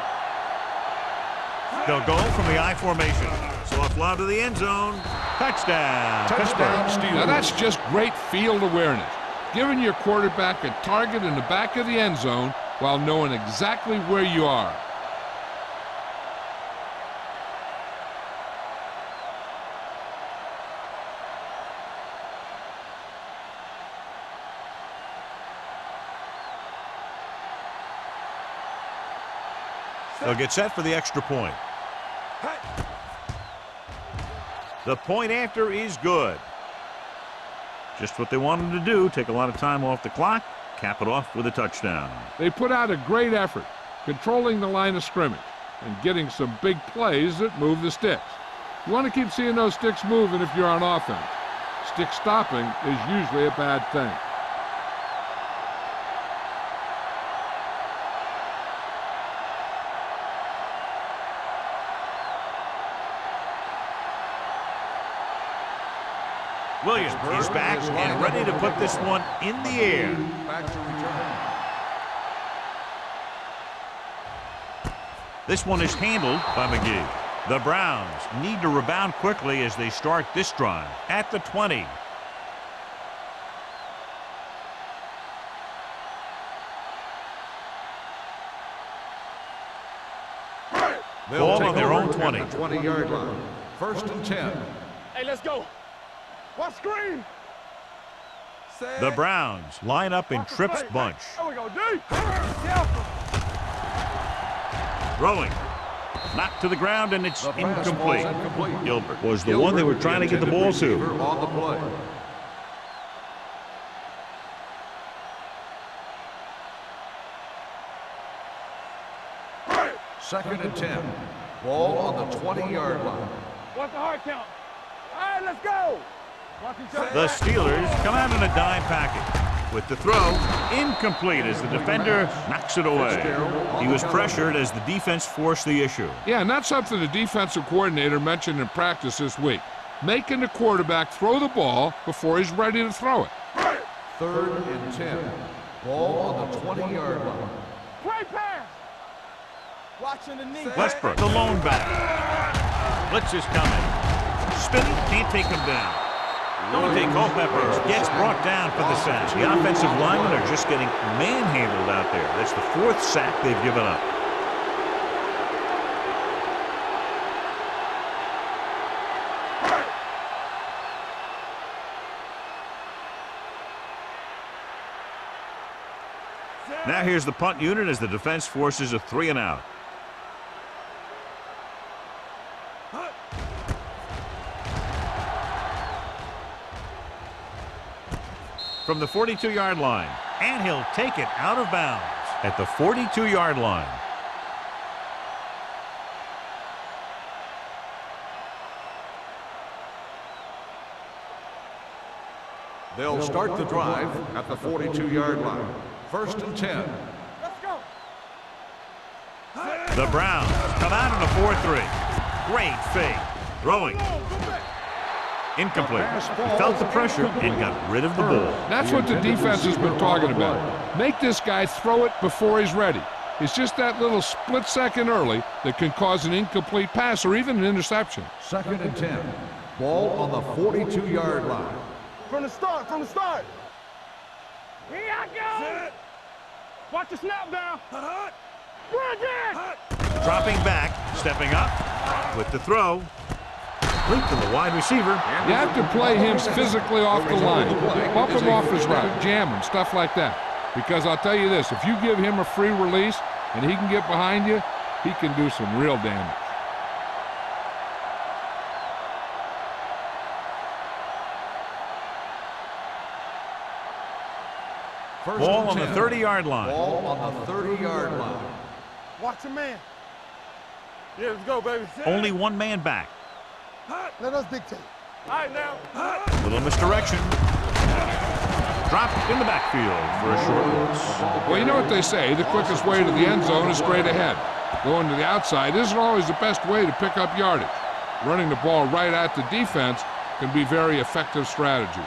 They'll go from the I formation. So a fly to the end zone. Touchdown. Touchdown, Pittsburgh. Steelers. Now that's just great field awareness. Giving your quarterback a target in the back of the end zone while knowing exactly where you are. They'll get set for the extra point. The point after is good. Just what they wanted to do, take a lot of time off the clock, cap it off with a touchdown. They put out a great effort, controlling the line of scrimmage and getting some big plays that move the sticks. You want to keep seeing those sticks moving if you're on offense. Stick stopping is usually a bad thing. Williams is back and ready to put this one in the air. Back to return. This one is handled by McGee. The Browns need to rebound quickly as they start this drive at the 20. Ball on their own 20. 20-yard line. First and 10. Hey, let's go. What screen? The Browns line up in Tripp's bunch. There we go, D. Careful. Throwing. Knocked to the ground, and it's The pass incomplete. ball's incomplete. Gilbert was the one they were trying to get the ball to. Receiver on the play. Second and 10. Ball on the 20-yard line. What's the hard count? All right, let's go. Watch each other. The Steelers come out in a dime package. With the throw, incomplete as the defender knocks it away. He was pressured as the defense forced the issue. Yeah, and that's something the defensive coordinator mentioned in practice this week. Making the quarterback throw the ball before he's ready to throw it. Third and 10. Ball on the 20-yard line. Great pass. Watching the knee. Westbrook, the lone back. Blitz is coming. Spinning, can't take him down. Dante Culpepper gets brought down for the sack. The offensive linemen are just getting manhandled out there. That's the 4th sack they've given up. Now here's the punt unit as the defense forces a 3-and-out. From the 42-yard line, and he'll take it out of bounds at the 42-yard line. They'll start the drive at the 42-yard line. First and 10. Let's go. The Browns come out in a 4-3. Great fake. Throwing. Incomplete. He felt the pressure and got rid of the ball. That's what the defense has been talking about. Make this guy throw it before he's ready. It's just that little split second early that can cause an incomplete pass or even an interception. Second and 10. Ball on the 42-yard line. From the start, from the start. Here I go. Watch the snap down. Bridget! Dropping back, stepping up with the throw. Complete to the wide receiver. You have to play him physically off the line. Bump him off his route, jam him, stuff like that. Because I'll tell you this, if you give him a free release and he can get behind you, he can do some real damage. Ball on the 30-yard line. Ball on the 30-yard line. Watch your man. Yeah, let's go, baby. Only one man back. Let us dictate. All right, now. Little misdirection. Dropped in the backfield for a short loss. Well, you know what they say, the quickest way to the end zone is straight ahead. Going to the outside isn't always the best way to pick up yardage. Running the ball right at the defense can be very effective strategy.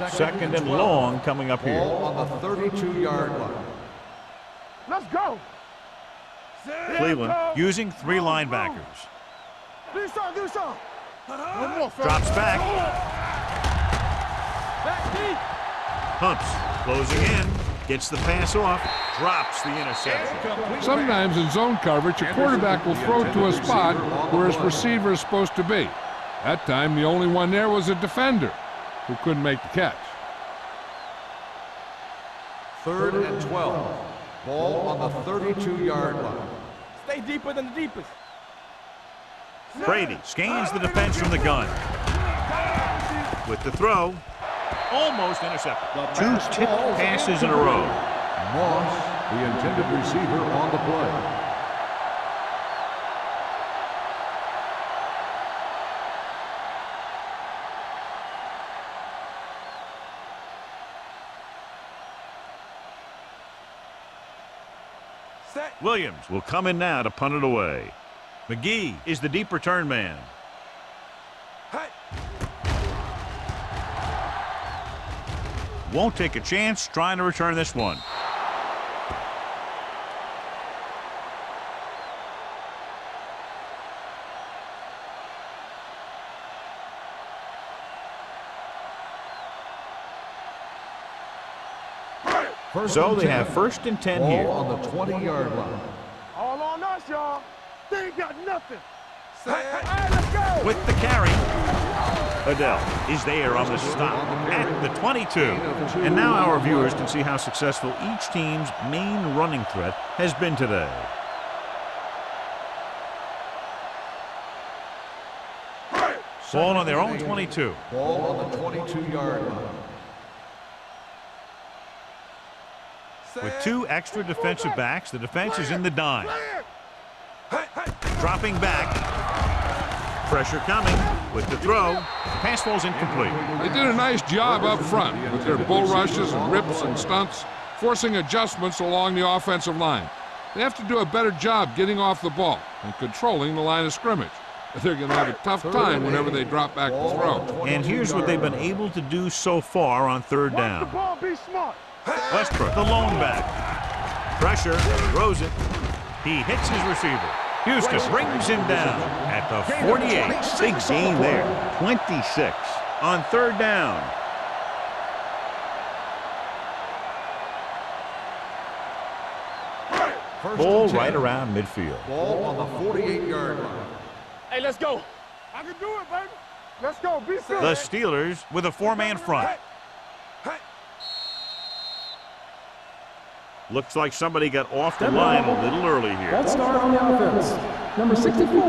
Second and long coming up here. Ball on the 32-yard line. Let's go. Cleveland using 3 linebackers. Do something, do something. One more, fellas. Drops back. Back deep. Pumps. Closing in. Gets the pass off. Drops the interception. Sometimes in zone coverage, a quarterback will throw to a spot where his receiver is supposed to be. That time, the only one there was a defender who couldn't make the catch. 3rd and 12. Ball on the 32-yard line. Stay deeper than the deepest. Brady scans the defense from the gun. With the throw. Almost intercepted. 2 tipped passes in a row. Moss, the intended receiver, on the play. Williams will come in now to punt it away. McGee is the deep return man. Won't take a chance trying to return this one. So they have 1st and 10 here. Ball on the 20-yard line. All on us, y'all. They ain't got nothing. Hey, let's go. With the carry. Adele is there on the stop at the 22. And now our viewers can see how successful each team's main running threat has been today. Ball on their own 22. Ball on the 22-yard line. With 2 extra defensive backs, the defense is in the dime. Dropping back. Pressure coming with the throw. Pass falls incomplete. They did a nice job up front with their bull rushes and rips and stunts, forcing adjustments along the offensive line. They have to do a better job getting off the ball and controlling the line of scrimmage. They're going to have a tough time whenever they drop back to throw. And here's what they've been able to do so far on 3rd down. Watch the ball, be smart. Westbrook, the lone back. Pressure, throws it. He hits his receiver. Houston brings him down at the 48. Big gain there. 26 on 3rd down. Ball right around midfield. Ball on the 48-yard line. Hey, let's go. I can do it, baby. Let's go. Be serious. The Steelers with a 4-man front. Looks like somebody got off the line a little early here. That start on the offense. Number 64.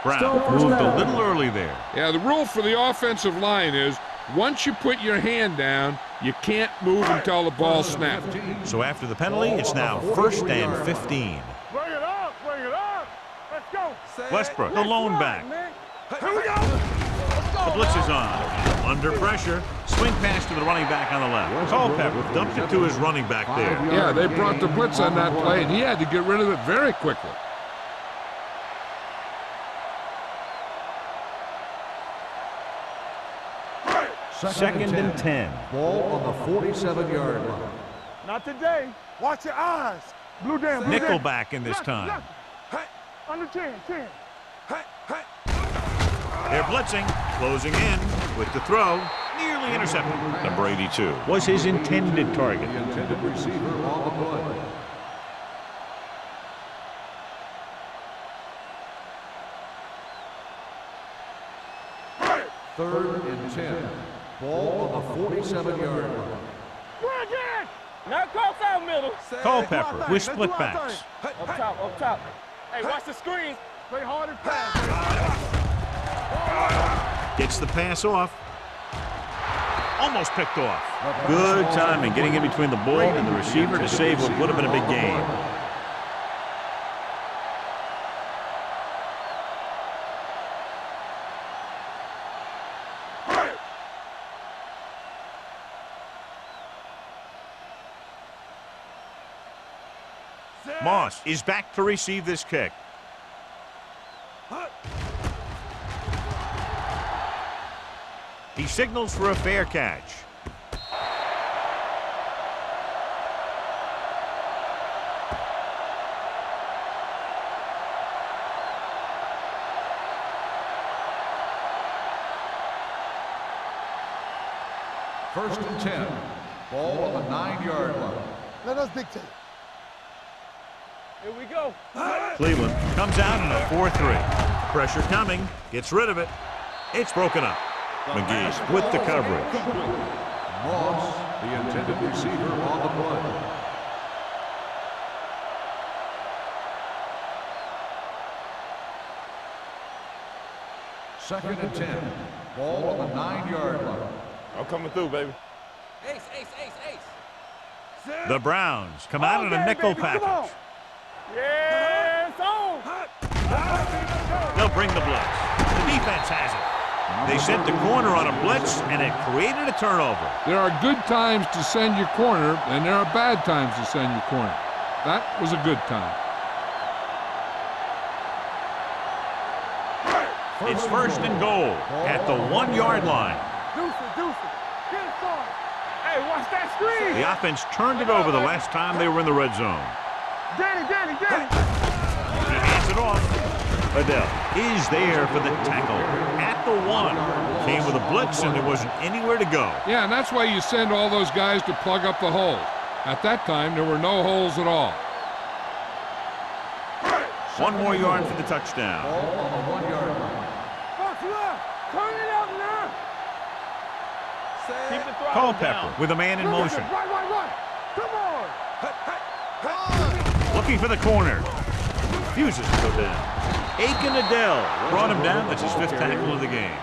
Brown moved a little early there. Yeah, the rule for the offensive line is once you put your hand down, you can't move until the ball snaps. So after the penalty, it's now 1st and 15. Bring it up. Bring it up. Let's go. Westbrook, the lone back. Here we go. The blitz is on. Under pressure. Swing pass to the running back on the left. Culpepper dumped it to his running back there. Yeah, they brought the blitz on that play, and he had to get rid of it very quickly. Second and 10. Ball on the 47-yard line. Not today. Watch your eyes. Blue down. Blue Nickel down. back in this time. Under 10. They're blitzing. Closing in with the throw. Nearly intercepted. Number 82 was his intended target. The intended receiver on the play. 3rd and 10. Ball on the 47-yard line. Run again! Now cross out middle. Culpepper with split backs. Up top, up top. Hey, watch the screen. Play hard and fast. Gets the pass off. Almost picked off. Good timing getting in between the ball and the receiver to save what would have been a big gain. Moss is back to receive this kick. He signals for a fair catch. First and 10. Ball on the 9-yard line. Let us dictate. Here we go. Cleveland comes out in a 4-3. Pressure coming. Gets rid of it. It's broken up. McGee with the coverage. Moss, the intended receiver, on the play. Second and 10. Ball on the 9-yard line. I'm coming through, baby. Ace, ace, ace, ace. The Browns come out in a nickel package. Yes, on. They'll bring the blitz. The defense has it. They sent the corner on a blitz, and it created a turnover. There are good times to send your corner, and there are bad times to send your corner. That was a good time. It's first and goal at the 1-yard line. Deuce it, deuce it. Get it started. Hey, watch that screen. The offense turned it over the last time they were in the red zone. Danny, Danny, Danny. He hands it off. Adele is there for the tackle at the 1. Came with a blitz, and there wasn't anywhere to go. Yeah, and that's why you send all those guys to plug up the holes. At that time, there were no holes at all. 1 more yard for the touchdown. Ball on the 1-yard line. Box left. Turn it up now. Keep the throttle Culpepper down. with a man in motion. Right. Come on. Looking for the corner. Refuses to go down. Aiken Adele brought him down. That's his 5th tackle of the game.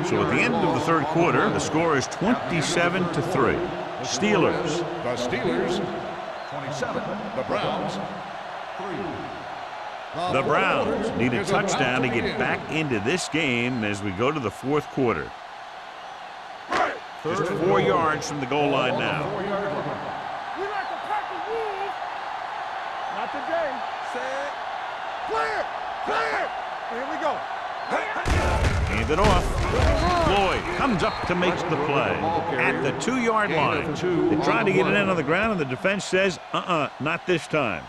So at the end of the 3rd quarter, the score is 27-3. Steelers. The Steelers, 27. The Browns, 3. The Browns need a touchdown to get back into this game as we go to the 4th quarter. Just 4 yards from the goal line now. We like to pack the wolves. Not today. Set. Clear. Here we go. Hand it off. Floyd comes up to make the play at the 2-yard line. They tried to get it in on the ground, and the defense says, not this time.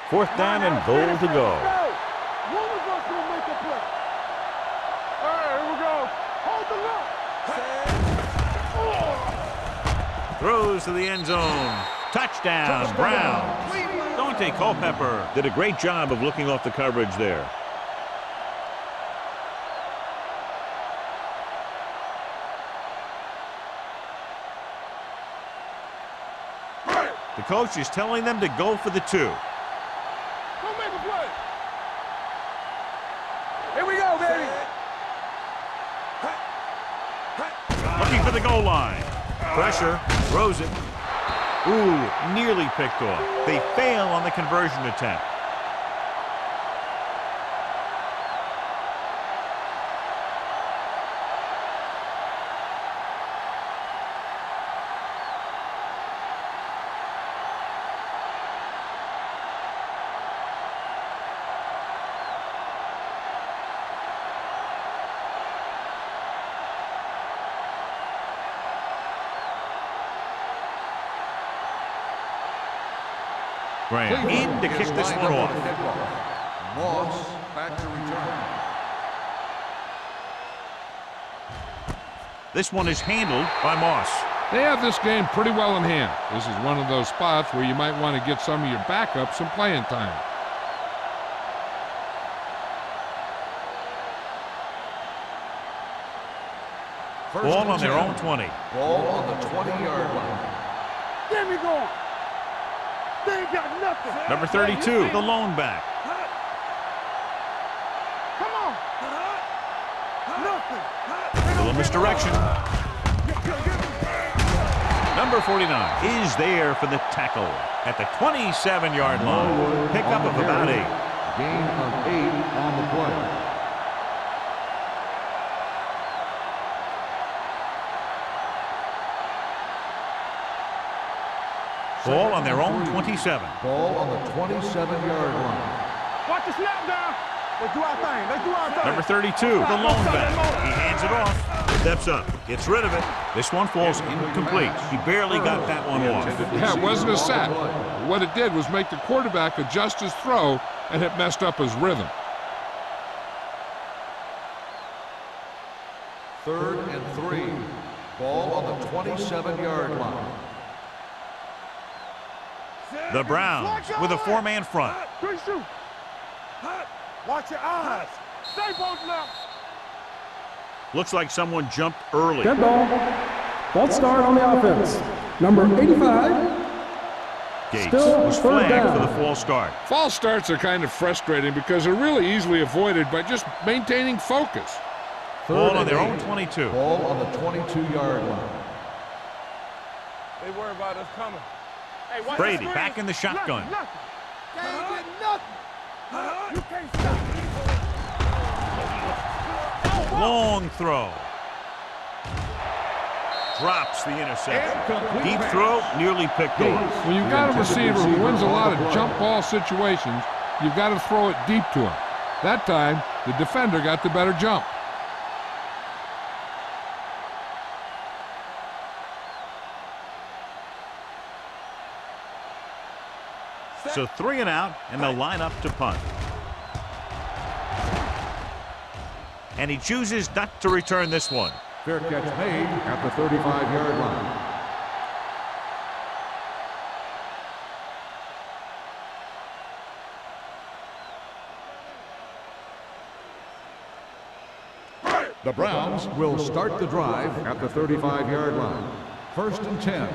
Fourth down and goal to go. One of us will make a play. All right, here we go. Hold the lock. Throws to the end zone. Touchdown, Browns. Dante Culpepper did a great job of looking off the coverage there. The coach is telling them to go for the 2. Go make a play. Here we go, baby. Looking for the goal line. Pressure, throws it. Ooh, nearly picked off. They fail on the conversion attempt. Graham in to kick this one off. Moss back to return. This one is handled by Moss. They have this game pretty well in hand. This is one of those spots where you might want to get some of your backup some playing time. Ball on their own 20. Ball on the 20-yard line. Get me going. They ain't got nothing. Number 32, the lone back. Come on. Nothing. Little misdirection. Number 49 is there for the tackle at the 27-yard line. Pickup of about 8. Gain of 8 on the play. Ball on their own 27. Ball on the 27-yard line. Watch the snap down. Let's do our thing. Let's do our thing. Number 32, the lone back. He hands it off. Steps up. Gets rid of it. This one falls incomplete. He barely got that one off. Yeah, it wasn't a sack. What it did was make the quarterback adjust his throw, and it messed up his rhythm. 3rd and 3. Ball on the 27-yard line. The Browns with a 4-man front. Good shoot. Watch your eyes. Stay posted up. Looks like someone jumped early. Dead ball. False start on the offense. Number 85. Gates Still was third flagged down. for the false start. False starts are kind of frustrating because they're really easily avoided by just maintaining focus. Ball on their own 22. Ball on the 22-yard line. They worry about us coming. Hey, watch Brady the screen. back in the shotgun. Nothing. They ain't getting nothing. You can't stop me. Long throw. Drops the interception. Deep throw, nearly picked off. When you've got a receiver who wins a lot of jump ball situations, you've got to throw it deep to him. That time, the defender got the better jump. So 3 and out, and they'll line up to punt. And he chooses not to return this one. Fair catch made at the 35-yard line. The Browns will start the drive at the 35-yard line. 1st and 10.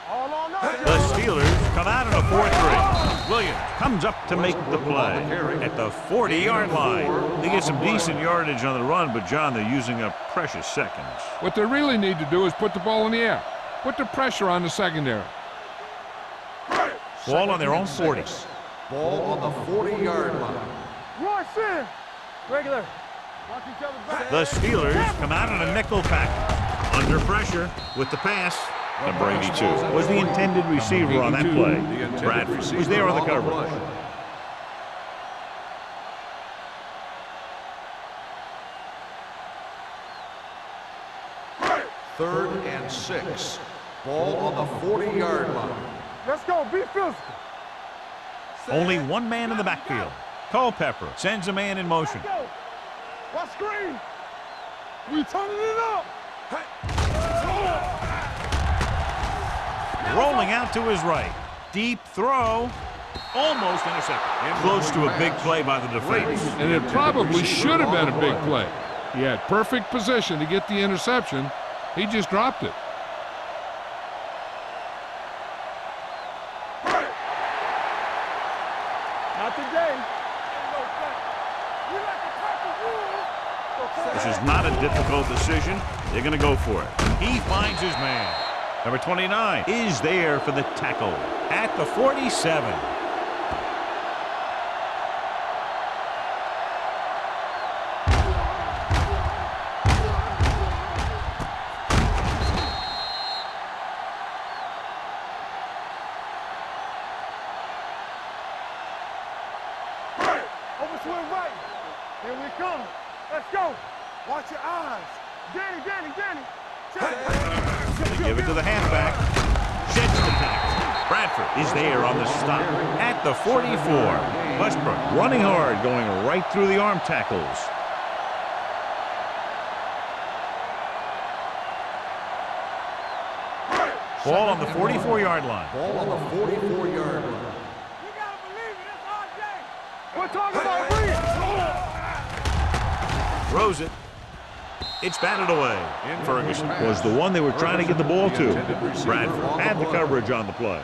All on us. The Steelers come out in a 4-3. Williams comes up to make the play at the 40-yard line. They get some decent yardage on the run, but, John, they're using up precious seconds. What they really need to do is put the ball in the air. Put the pressure on the secondary. Ball on their own 40. Ball on the 40-yard line. Roy Sin. Regular. Watch each other back. The Steelers come out in a nickel package. Under pressure with the pass. Number 82 was the intended receiver on that play. Bradford was there on the coverage. 3rd and 6. Ball on the 40-yard line. Let's go. Be physical. Only one man in the backfield. Culpepper sends a man in motion. Let's go. Watch screen. We turning it up. Rolling out to his right. Deep throw. Almost intercepted. Close to a big play by the defense. And it probably should have been a big play. He had perfect position to get the interception. He just dropped it. Not today. This is not a difficult decision. They're going to go for it. He finds his man. Number 29 is there for the tackle at the 47. Over to his right. Here we come. Let's go. Watch your eyes. Danny. They give it to the halfback. Sheds the tackle. Bradford is there on the stop at the 44. Westbrook running hard, going right through the arm tackles. Ball on the 44-yard line. Ball on the 44-yard line. You gotta believe it. It's our day. We're talking about Reed. Throws it. It's batted away. Ferguson Was the one they were trying to get the ball to. Bradford had the coverage on the play.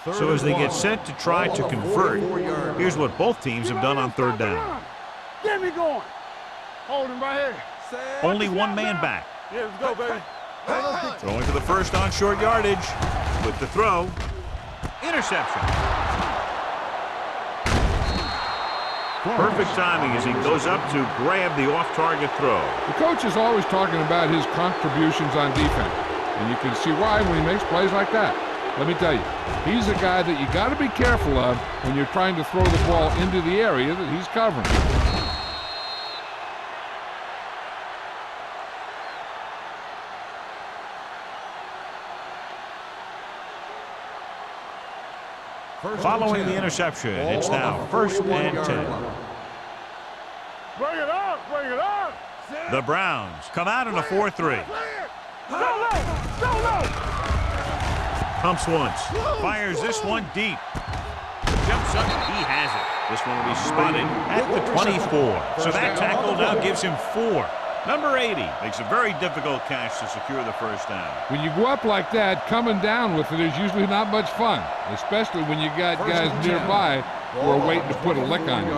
So as they get set to try to convert, here's what both teams have done on third down. Get me going. Hold him right here. Only one man back. Yeah, let's go, baby. Throwing for the first on short yardage. With the throw. Interception. Perfect timing as he goes up to grab the off-target throw. The coach is always talking about his contributions on defense, and you can see why when he makes plays like that. Let me tell you, he's a guy that you got to be careful of when you're trying to throw the ball into the area that he's covering. Following the interception, it's now 1st and 10. Bring it up, bring it up. The Browns come out in a 4-3. Go low. Pumps once, fires this one deep. Jumps up, he has it. This one will be spotted at the 24. So that tackle now gives him 4. Number 80 makes a very difficult catch to secure the first down. When you go up like that, coming down with it is usually not much fun, especially when you got guys nearby who are waiting to put a lick on you.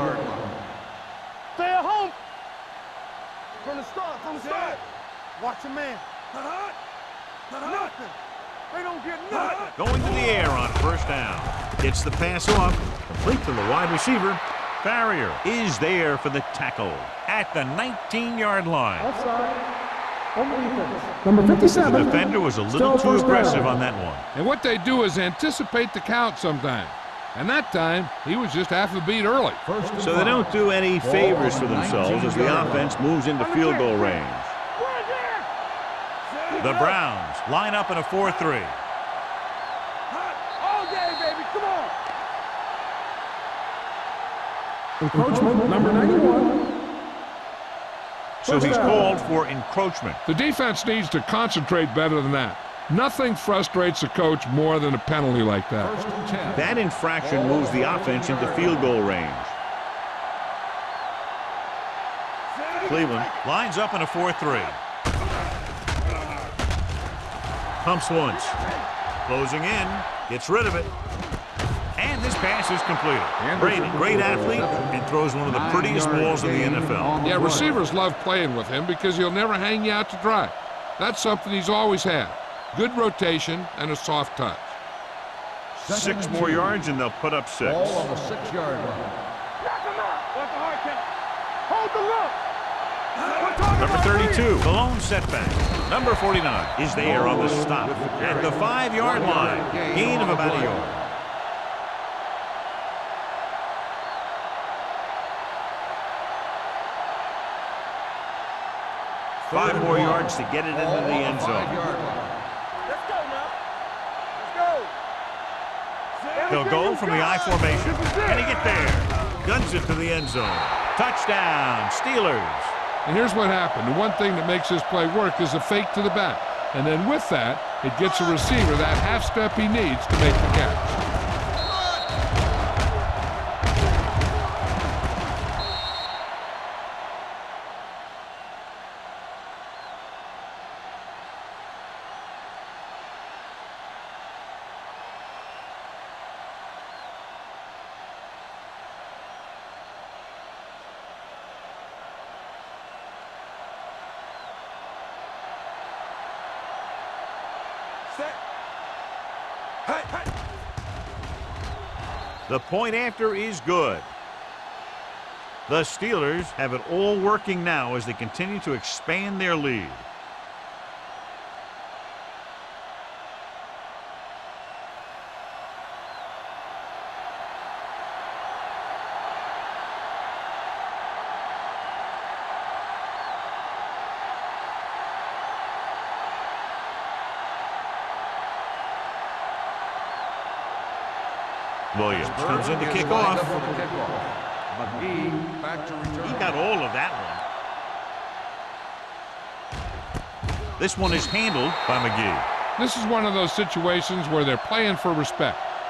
Stay at home. From the start. Watch your man. Nothing. They don't get nothing. Going to the air on first down. Gets the pass off. Complete to the wide receiver. Barrier is there for the tackle at the 19-yard line. Number 57. The defender was a little too aggressive on that one. And what they do is anticipate the count sometimes. And that time, he was just half a beat early. So they don't do any favors for themselves as the offense moves into field goal range. The Browns line up in a 4-3. All day, baby. Come on. Encroachment, number 91. So he's called for encroachment. The defense needs to concentrate better than that. Nothing frustrates a coach more than a penalty like that. That infraction moves the offense into field goal range. Cleveland lines up in a 4-3. Pumps once. Closing in. Gets rid of it. And this pass is completed. Great athlete and throws one of the prettiest balls in the NFL. Yeah, receivers love playing with him because he'll never hang you out to dry. That's something he's always had. Good rotation and a soft touch. 6 more yards and they'll put up 6. Ball on the 6-yard line. Knock him out. What's the hard count? Hold the look. Number 32, the lone setback. Number 49 is there on the stop at the 5-yard line. Gain of about a yard. Five more yards to get it into the end zone. Let's go now. Let's go. He'll go from the I formation. Can he get there? Guns it to the end zone. Touchdown, Steelers. And here's what happened. The one thing that makes this play work is a fake to the back. And then with that, it gets a receiver that half step he needs to make the catch. The point after is good. The Steelers have it all working now as they continue to expand their lead. Williams comes in to kick off. McGee back to return. He got all of that one. This one is handled by McGee. This is one of those situations where they're playing for respect.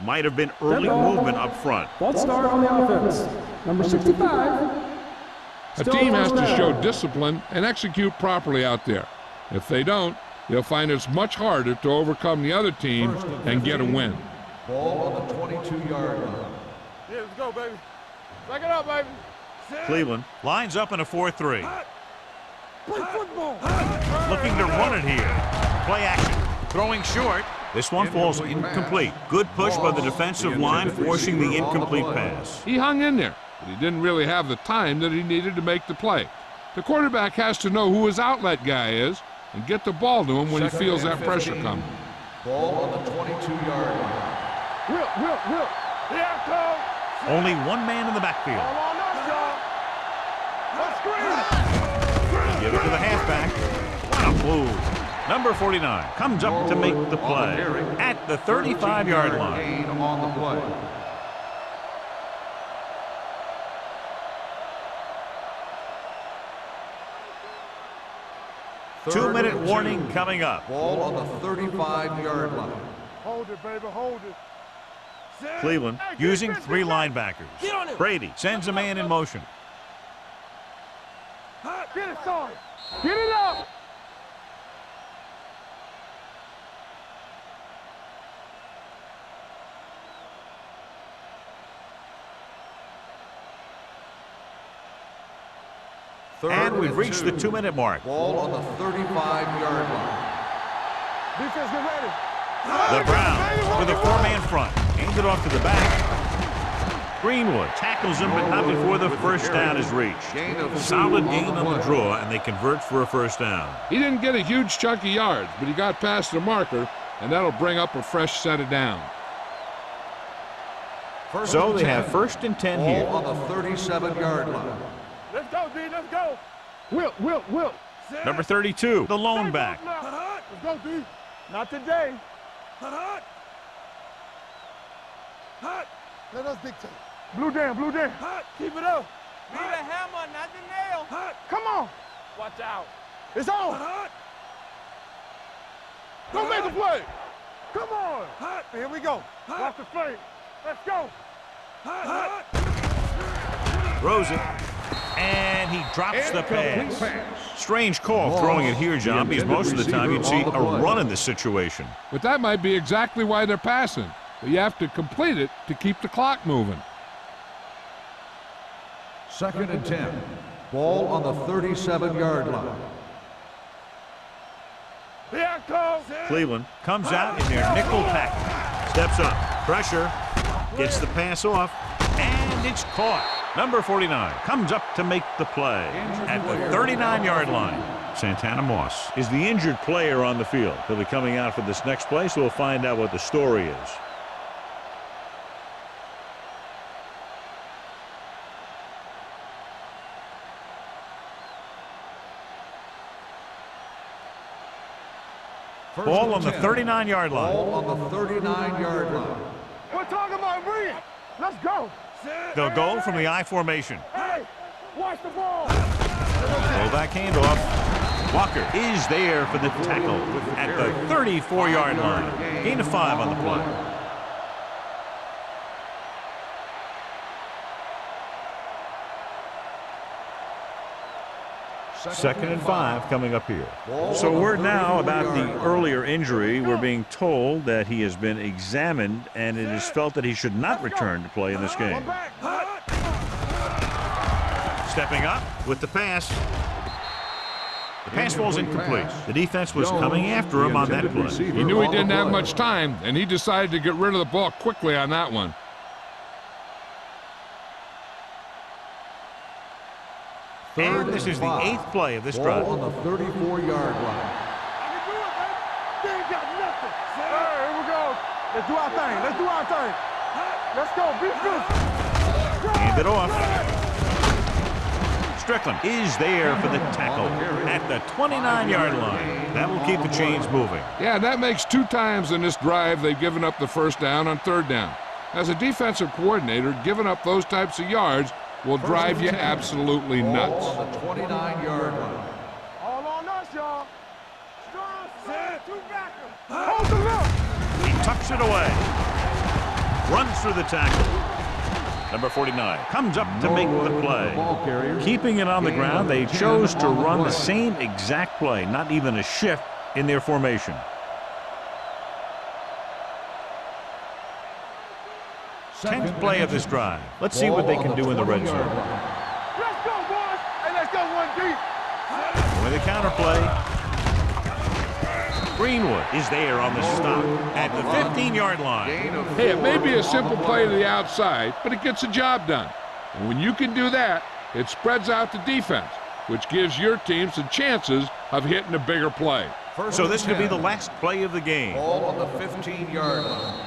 Might have been early movement up front. False start on the offense. Number 65. A team has to show discipline and execute properly out there. If they don't, they'll find it's much harder to overcome the other team and get a win. Ball on the 22-yard line. Yeah, let's go, baby. Back it up, baby. Cleveland lines up in a 4-3. Play football. Looking to run it here. Play action. Throwing short. This one falls incomplete. Good push by the defensive line, forcing the incomplete pass. He hung in there, but he didn't really have the time that he needed to make the play. The quarterback has to know who his outlet guy is and get the ball to him when he feels that pressure coming. Ball on the 22-yard line. Will. Yeah, coach. Only one man in the backfield. All on us, y'all. Let's screen. Give it to the halfback. What a move. Number 49 comes up to make the play at the 35-yard line. Gain on the play. Two-minute warning coming up. Ball on the 35-yard line. Hold it, baby. Hold it. Cleveland using three linebackers. Brady sends a man in motion. Get it started. Get it up. And we've reached the 2-minute mark. Ball on the 35-yard line. Defense, get ready. The Browns with a four-man front. Hands it off to the back. Greenwood tackles him, but not before the first down is reached. Solid gain on the draw, and they convert for a first down. He didn't get a huge chunk of yards, but he got past the marker, and that'll bring up a fresh set of downs. So they have 1st and 10 Ball here. on the 37-yard line. Let's go, D. Let's go. Will. Number 32, the lone back. Let's go, D. Not today. Let us dictate. Blue down. Keep it up. Be the hammer, not the nail. Come on. Watch out. It's on. Go make a play. Come on. Here we go. Watch the play. Let's go. Throws it. And he drops the pass. Strange call throwing it here, John, because most of the time you'd see a run in this situation. But that might be exactly why they're passing. But you have to complete it to keep the clock moving. 2nd and 10. Ball on the 37-yard line. Here comes. Cleveland comes out in their nickel tackle. Steps up. Pressure. Gets the pass off. And it's caught. Number 49 comes up to make the play at the 39-yard line. Santana Moss is the injured player on the field. He'll be coming out for this next play, so we'll find out what the story is. Ball on the 39-yard line. Ball on the 39-yard line. We're talking about bring it. Let's go. They'll go from the I formation. Hey, watch the ball. Fullback handoff. Walker is there for the tackle at the 34-yard line. Gain of 5 on the play. Second and 5 coming up here. So word now about the earlier injury. We're being told that he has been examined and it is felt that he should not return to play in this game. Stepping up with the pass. The pass falls incomplete. The defense was coming after him on that play. He knew he didn't have much time, and he decided to get rid of the ball quickly on that one. And this is the 8th play of this drive. Ball on the 34-yard line. I can do it, baby. They ain't got nothing. Here we go. Let's do our thing. Let's go. Be good. Hand it off. Strickland is there for the tackle at the 29-yard line. That will keep the chains moving. Yeah, that makes 2 times in this drive they've given up the first down on 3rd down. As a defensive coordinator, giving up those types of yards will drive you absolutely nuts. Ball on the 29-yard line. All on us, y'all. Strong, 2 backers. Hold the look. He tucks it away. Runs through the tackle. Number 49 comes up to make the play. Keeping it on the ground, they chose to run the same exact play, not even a shift in their formation. Tenth play of this drive. Let's see what they can do in the red zone. Let's go, boys. Hey, let's go one deep. With a counter play. Greenwood is there on the stop at the 15-yard line. Hey, it may be a simple play to the outside, but it gets the job done. And when you can do that, it spreads out the defense, which gives your team some chances of hitting a bigger play. So this could be the last play of the game. Ball on the 15-yard line.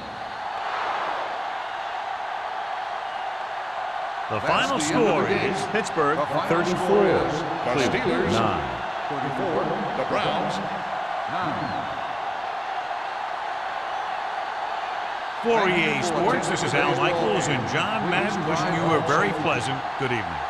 The final score is Pittsburgh 34, The Steelers 9. 34. The Browns 9. For EA Sports, this is Al Michaels and John Madden wishing you a very pleasant good evening.